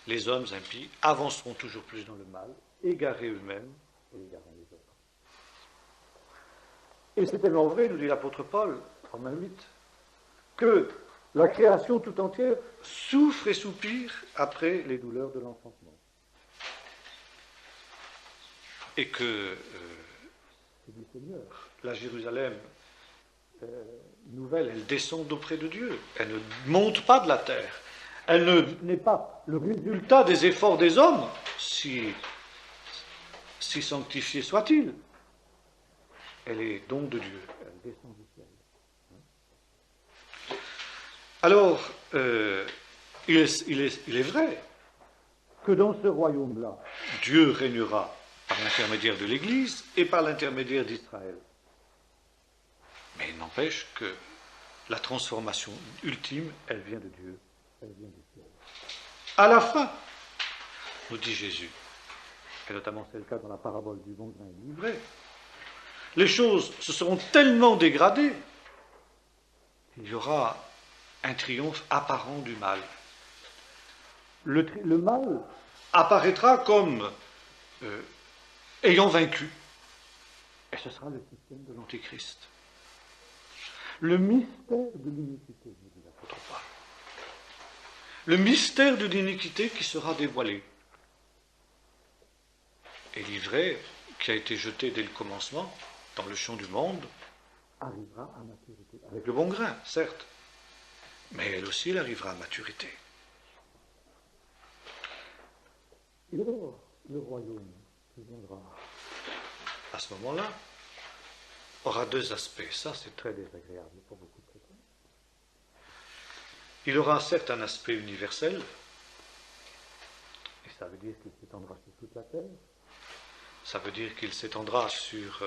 Les hommes impies avanceront toujours plus dans le mal, égarés eux-mêmes et égarant les autres. Et c'est tellement vrai, nous dit l'apôtre Paul, Romains 8, que la création tout entière souffre et soupire après les douleurs de l'enfantement. Et que la Jérusalem nouvelle, elle descend d'auprès de Dieu. Elle ne monte pas de la terre. Elle n'est pas le résultat des efforts des hommes, si sanctifié soit-il. Elle est don de Dieu. Elle descend du ciel. Alors, il est vrai que dans ce royaume-là, Dieu régnera par l'intermédiaire de l'Église et par l'intermédiaire d'Israël. Mais il n'empêche que la transformation ultime, elle vient de Dieu, elle vient du ciel. À la fin, nous dit Jésus, et notamment c'est le cas dans la parabole du bon grain et du ivraie, les choses se seront tellement dégradées qu'il y aura un triomphe apparent du mal. Le mal apparaîtra comme ayant vaincu. Et ce sera le système de l'Antéchrist. Le mystère de l'iniquité, nous dit l'apôtre Paul. Le mystère de l'iniquité qui sera dévoilé. Et l'ivraie, qui a été jeté dès le commencement, dans le champ du monde, arrivera à maturité. Avec le bon grain, certes. Mais elle aussi, elle arrivera à maturité. Et alors, le royaume qui viendra à ce moment-là aura deux aspects. Ça, c'est très désagréable pour beaucoup de chrétiens. Il aura certes un aspect universel, et ça veut dire qu'il s'étendra sur toute la terre. Ça veut dire qu'il s'étendra sur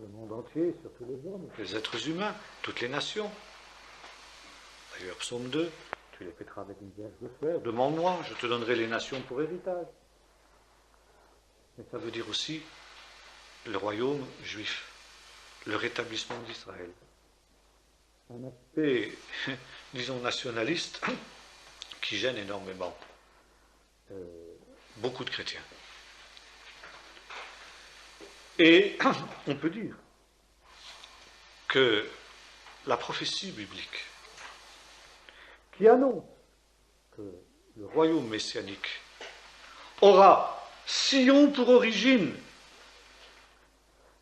le monde entier, sur tous les hommes, les êtres humains, toutes les nations. D'ailleurs, psaume 2, tu les fêteras avec une vierge de fer, demande-moi, je te donnerai les nations pour héritage. Mais ça veut dire aussi le royaume juif, le rétablissement d'Israël. Un aspect, disons, nationaliste qui gêne énormément beaucoup de chrétiens. Et on peut dire que la prophétie biblique qui annonce que le royaume messianique aura Sion pour origine,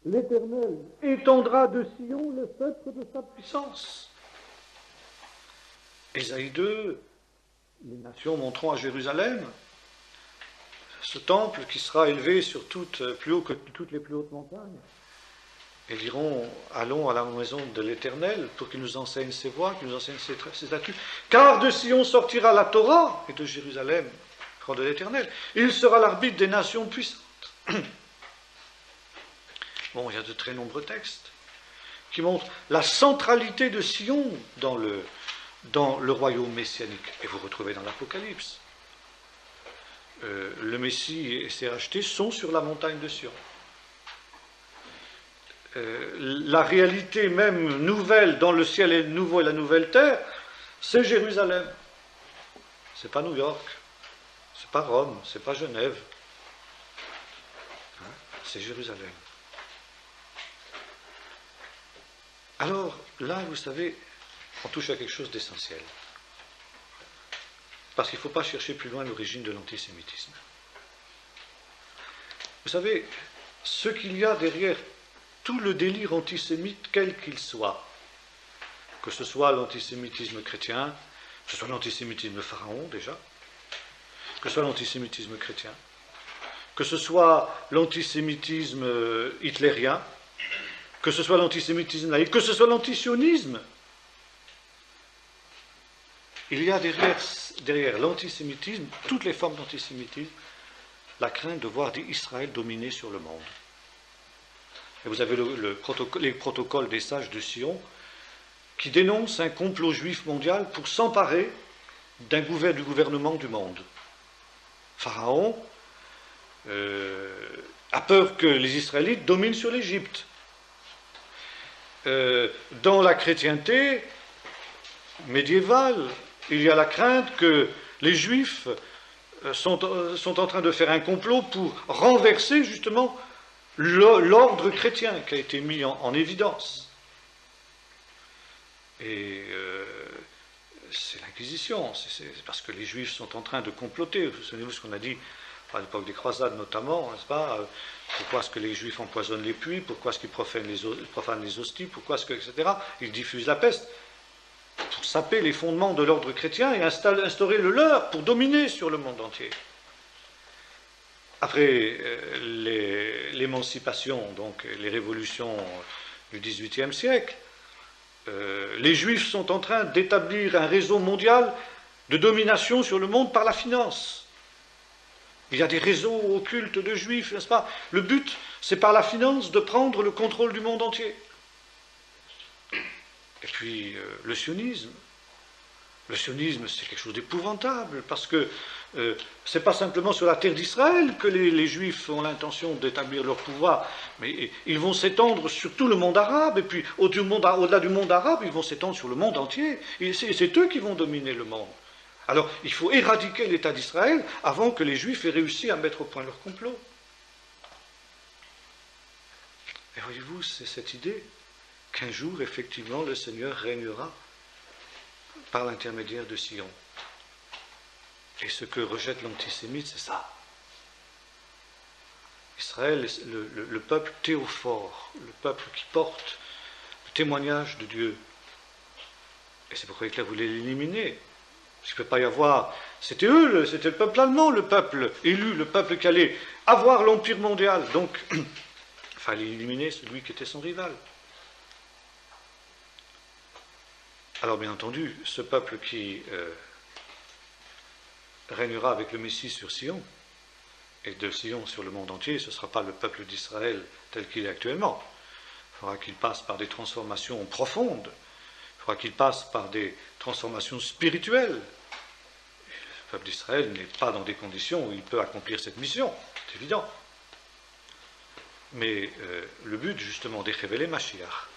l'Éternel étendra de Sion le sceptre de sa puissance. Ésaïe 2, les nations monteront à Jérusalem, ce temple qui sera élevé sur plus haut que toutes les plus hautes montagnes. Et diront, allons à la maison de l'Éternel pour qu'il nous enseigne ses voies, qu'il nous enseigne ses statuts. Car de Sion sortira la Torah, et de Jérusalem, de l'Éternel. Il sera l'arbitre des nations puissantes. Bon, il y a de très nombreux textes qui montrent la centralité de Sion dans le royaume messianique. Et vous retrouvez dans l'Apocalypse. Le Messie et ses rachetés sont sur la montagne de Sion. La réalité même nouvelle dans le ciel nouveau et la nouvelle terre, c'est Jérusalem. C'est pas New York, c'est pas Rome, c'est pas Genève. C'est Jérusalem. Alors là, vous savez, on touche à quelque chose d'essentiel. Parce qu'il ne faut pas chercher plus loin l'origine de l'antisémitisme. Vous savez, ce qu'il y a derrière tout le délire antisémite, quel qu'il soit, que ce soit l'antisémitisme chrétien, que ce soit l'antisémitisme pharaon déjà, que ce soit l'antisémitisme chrétien, que ce soit l'antisémitisme hitlérien, que ce soit l'antisémitisme laïque, que ce soit l'antisionisme, il y a derrière l'antisémitisme, toutes les formes d'antisémitisme, la crainte de voir Israël dominer sur le monde. Et vous avez les protocoles des sages de Sion qui dénoncent un complot juif mondial pour s'emparer du gouvernement du monde. Pharaon a peur que les Israélites dominent sur l'Égypte. Dans la chrétienté médiévale, il y a la crainte que les Juifs sont en train de faire un complot pour renverser justement l'ordre chrétien qui a été mis en évidence. Et c'est l'Inquisition, c'est parce que les Juifs sont en train de comploter. Vous souvenez-vous ce qu'on a dit à l'époque des croisades notamment, n'est-ce pas? Pourquoi est-ce que les Juifs empoisonnent les puits? Pourquoi est-ce qu'ils profanent les hosties? Pourquoi est-ce que, etc. Ils diffusent la peste pour saper les fondements de l'ordre chrétien et instaurer le leur pour dominer sur le monde entier. Après l'émancipation, donc les révolutions du XVIIIe siècle, les Juifs sont en train d'établir un réseau mondial de domination sur le monde par la finance. Il y a des réseaux occultes de Juifs, n'est-ce pas? Le but, c'est par la finance de prendre le contrôle du monde entier. Et puis, le sionisme. Le sionisme, c'est quelque chose d'épouvantable, parce que c'est pas simplement sur la terre d'Israël que les Juifs ont l'intention d'établir leur pouvoir, mais ils vont s'étendre sur tout le monde arabe, et puis au-delà du monde arabe, ils vont s'étendre sur le monde entier. Et c'est eux qui vont dominer le monde. Alors, il faut éradiquer l'État d'Israël avant que les Juifs aient réussi à mettre au point leur complot. Et voyez-vous, c'est cette idée qu'un jour, effectivement, le Seigneur régnera par l'intermédiaire de Sion. Et ce que rejette l'antisémite, c'est ça. Israël, le peuple théophore, le peuple qui porte le témoignage de Dieu. Et c'est pourquoi Hitler voulait l'éliminer. Parce qu'il ne peut pas y avoir... C'était le peuple allemand, le peuple élu, le peuple qui allait avoir l'empire mondial. Donc, il fallait éliminer celui qui était son rival. Alors, bien entendu, ce peuple qui régnera avec le Messie sur Sion, et de Sion sur le monde entier, ce ne sera pas le peuple d'Israël tel qu'il est actuellement. Il faudra qu'il passe par des transformations profondes. Il faudra qu'il passe par des transformations spirituelles. Le peuple d'Israël n'est pas dans des conditions où il peut accomplir cette mission, c'est évident. Mais le but, justement, des révélés Mashiach,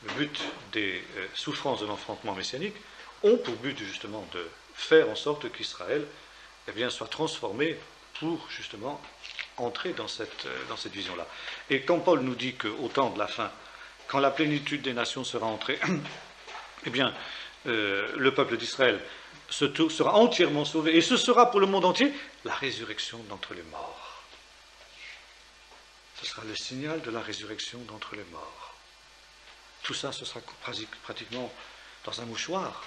le but des souffrances de l'enfantement messianique, ont pour but, justement, de faire en sorte qu'Israël soit transformé pour, justement, entrer dans cette vision-là. Et quand Paul nous dit qu'au temps de la fin, quand la plénitude des nations sera entrée, eh bien, le peuple d'Israël sera entièrement sauvé, et ce sera pour le monde entier la résurrection d'entre les morts. Ce sera le signal de la résurrection d'entre les morts. Tout ça, ce sera pratiquement dans un mouchoir.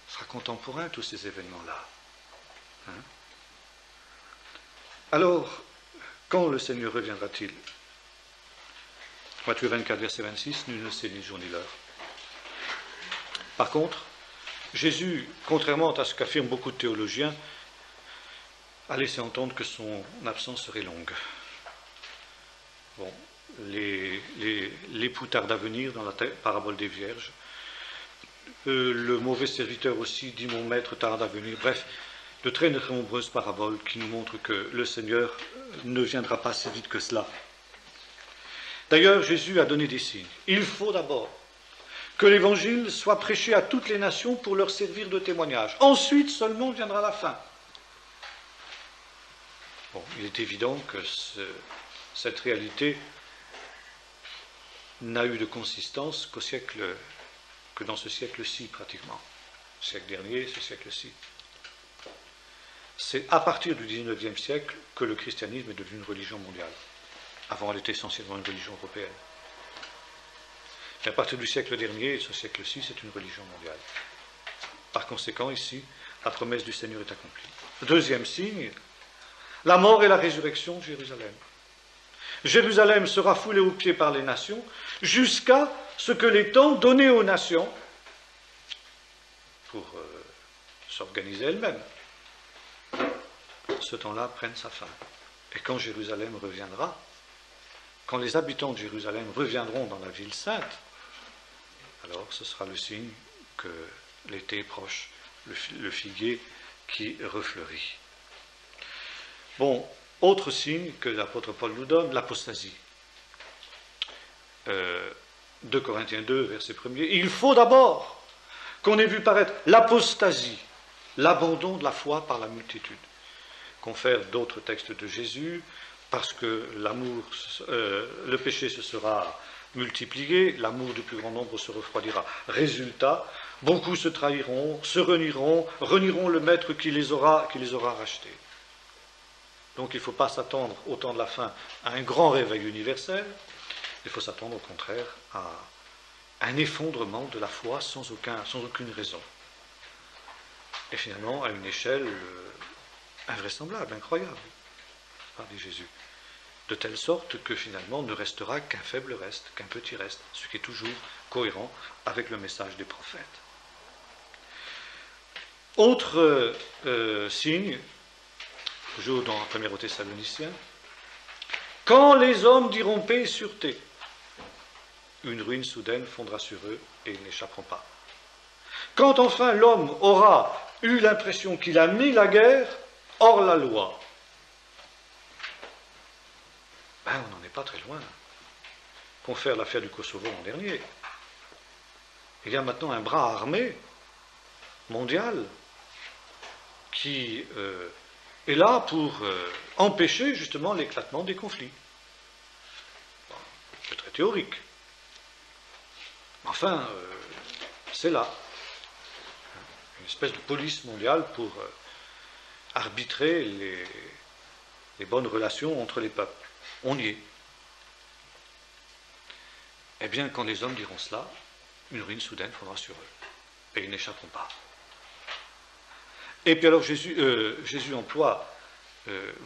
Ce sera contemporain, tous ces événements-là. Hein? Alors, quand le Seigneur reviendra-t-il? Matthieu 24, verset 26, nul ne sait ni jour ni l'heure. Par contre, Jésus, contrairement à ce qu'affirment beaucoup de théologiens, a laissé entendre que son absence serait longue. Bon, l'époux tarde à venir dans la parabole des vierges. Le mauvais serviteur aussi dit mon maître tarde à venir. Bref, de très nombreuses paraboles qui nous montrent que le Seigneur ne viendra pas si vite que cela. D'ailleurs, Jésus a donné des signes. Il faut d'abord que l'évangile soit prêché à toutes les nations pour leur servir de témoignage. Ensuite seulement viendra la fin. Bon, il est évident que cette réalité n'a eu de consistance que dans ce siècle-ci pratiquement. Ce siècle dernier, ce siècle-ci. C'est à partir du XIXe siècle que le christianisme est devenu une religion mondiale. Avant, elle était essentiellement une religion européenne. Et à partir du siècle dernier, ce siècle-ci, c'est une religion mondiale. Par conséquent, ici, la promesse du Seigneur est accomplie. Deuxième signe, la mort et la résurrection de Jérusalem. Jérusalem sera foulée aux pieds par les nations, jusqu'à ce que les temps donnés aux nations, pour s'organiser elles-mêmes, ce temps-là prenne sa fin. Et quand Jérusalem reviendra, quand les habitants de Jérusalem reviendront dans la ville sainte, alors ce sera le signe que l'été est proche, le figuier qui refleurit. Bon, autre signe que l'apôtre Paul nous donne, l'apostasie. 2 Corinthiens 2, verset 1er. Il faut d'abord qu'on ait vu paraître l'apostasie, l'abandon de la foi par la multitude. Confère d'autres textes de Jésus, parce que le péché se sera multiplié, l'amour du plus grand nombre se refroidira. Résultat, beaucoup se trahiront, se renieront le maître qui les aura rachetés. Donc il ne faut pas s'attendre au temps de la fin à un grand réveil universel, il faut s'attendre au contraire à un effondrement de la foi sans aucune raison. Et finalement à une échelle invraisemblable, incroyable, par Jésus. De telle sorte que finalement ne restera qu'un faible reste, qu'un petit reste, ce qui est toujours cohérent avec le message des prophètes. Autre signe, toujours dans 1 Thessaloniciens, quand les hommes diront paix et sûreté, une ruine soudaine fondra sur eux et ils n'échapperont pas. Quand enfin l'homme aura eu l'impression qu'il a mis la guerre hors la loi, on n'en est pas très loin. Confère l'affaire du Kosovo l'an dernier. Il y a maintenant un bras armé mondial qui est là pour empêcher justement l'éclatement des conflits. Bon, c'est très théorique. Enfin, c'est là. Une espèce de police mondiale pour arbitrer les bonnes relations entre les peuples. On y est. Eh bien, quand les hommes diront cela, une ruine soudaine fondra sur eux. Et ils n'échapperont pas. Et puis alors Jésus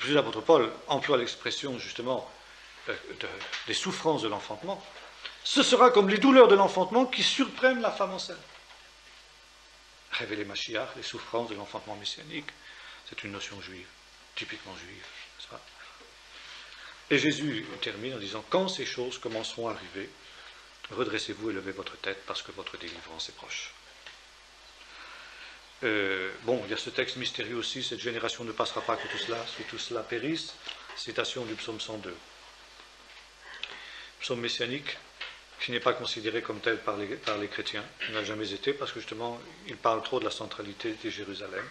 l'apôtre Paul emploie l'expression justement des souffrances de l'enfantement. Ce sera comme les douleurs de l'enfantement qui surprennent la femme enceinte. Révéler Mashiach, les souffrances de l'enfantement messianique, c'est une notion juive, typiquement juive, n'est-ce pas ? Et Jésus termine en disant « Quand ces choses commenceront à arriver, redressez-vous et levez votre tête parce que votre délivrance est proche. » Il y a ce texte mystérieux aussi, cette génération ne passera pas que tout cela périsse, citation du psaume 102. Psaume messianique qui n'est pas considéré comme tel par les chrétiens, il n'a jamais été parce que justement il parle trop de la centralité de Jérusalem,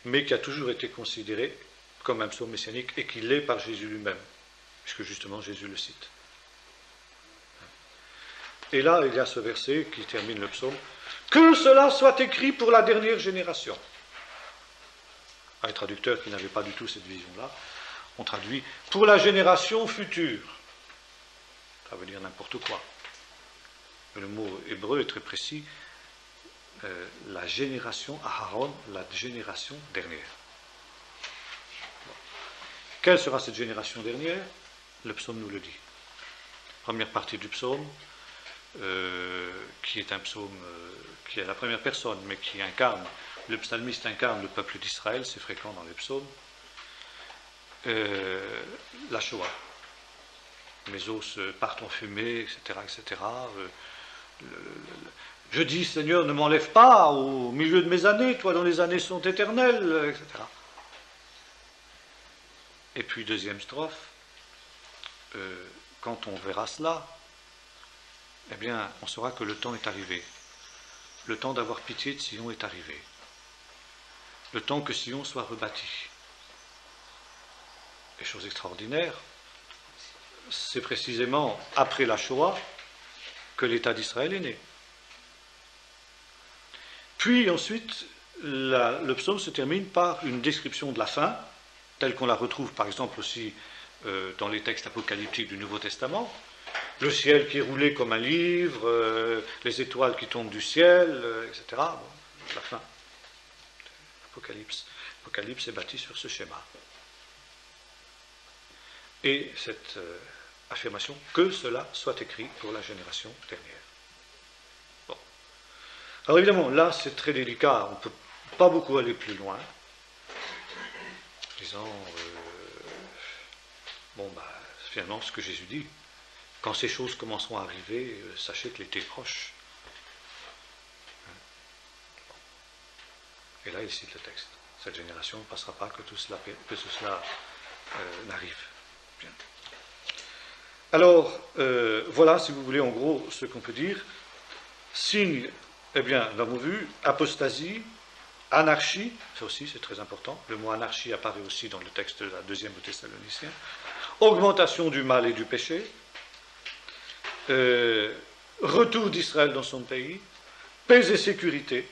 mais qui a toujours été considéré comme un psaume messianique et qui l'est par Jésus lui-même, puisque justement Jésus le cite. Et là, il y a ce verset qui termine le psaume. Que cela soit écrit pour la dernière génération. Les traducteurs qui n'avaient pas du tout cette vision-là ont traduit pour la génération future. Ça veut dire n'importe quoi. Le mot hébreu est très précis. La génération Aharon, la génération dernière. Quelle sera cette génération dernière? Le psaume nous le dit. Première partie du psaume, qui est un psaume qui est la première personne, mais qui incarne, le psalmiste incarne le peuple d'Israël, c'est fréquent dans les psaumes. La Shoah. Mes os partent en fumée, etc. etc. Je dis, Seigneur, ne m'enlève pas au milieu de mes années, toi dont les années sont éternelles, etc. Et puis, deuxième strophe, quand on verra cela, eh bien, on saura que le temps est arrivé. Le temps d'avoir pitié de Sion est arrivé. Le temps que Sion soit rebâti. Et chose extraordinaire, c'est précisément après la Shoah que l'État d'Israël est né. Puis ensuite, le psaume se termine par une description de la fin, telle qu'on la retrouve par exemple aussi dans les textes apocalyptiques du Nouveau Testament. Le ciel qui est roulé comme un livre, les étoiles qui tombent du ciel, etc. Bon, la fin. L'Apocalypse est bâti sur ce schéma. Et cette affirmation, que cela soit écrit pour la génération dernière. Bon. Alors évidemment, là c'est très délicat, on ne peut pas beaucoup aller plus loin. Disant, finalement ce que Jésus dit, quand ces choses commenceront à arriver, sachez que l'été est proche. Et là, il cite le texte. Cette génération ne passera pas que tout cela n'arrive. Bien. Alors, voilà, si vous voulez, en gros, ce qu'on peut dire. Signe, eh bien, nous l'avons vu, apostasie, anarchie, ça aussi c'est très important. Le mot anarchie apparaît aussi dans le texte de la deuxième de Thessaloniciens. augmentation du mal et du péché, retour d'Israël dans son pays, paix et sécurité.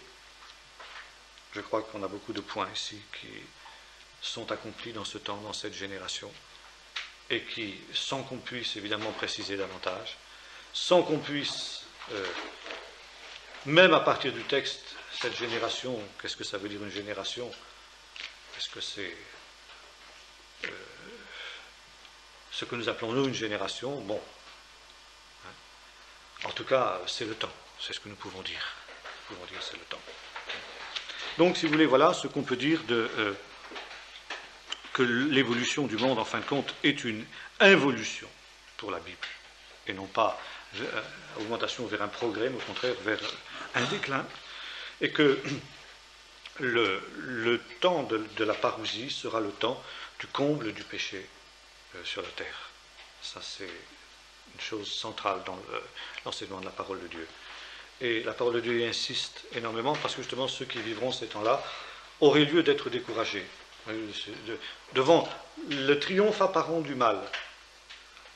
Je crois qu'on a beaucoup de points ici qui sont accomplis dans ce temps, dans cette génération, et qui, sans qu'on puisse évidemment préciser davantage, sans qu'on puisse, même à partir du texte, cette génération, qu'est-ce que ça veut dire une génération? Est-ce que c'est ce que nous appelons nous une génération? Bon. En tout cas, c'est le temps. C'est ce que nous pouvons dire. Nous pouvons dire c'est le temps. Donc, si vous voulez, voilà ce qu'on peut dire que l'évolution du monde, en fin de compte, est une involution pour la Bible, et non pas augmentation vers un progrès, mais au contraire vers un déclin, et que le temps de la parousie sera le temps du comble du péché sur la terre. Ça, c'est une chose centrale dans l'enseignement de la parole de Dieu. Et la parole de Dieu y insiste énormément parce que justement ceux qui vivront ces temps-là auraient lieu d'être découragés devant le triomphe apparent du mal.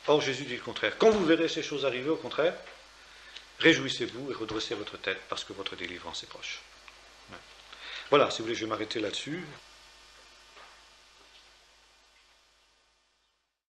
Or Jésus dit le contraire. Quand vous verrez ces choses arriver, au contraire, réjouissez-vous et redressez votre tête parce que votre délivrance est proche. Voilà, si vous voulez, je vais m'arrêter là-dessus.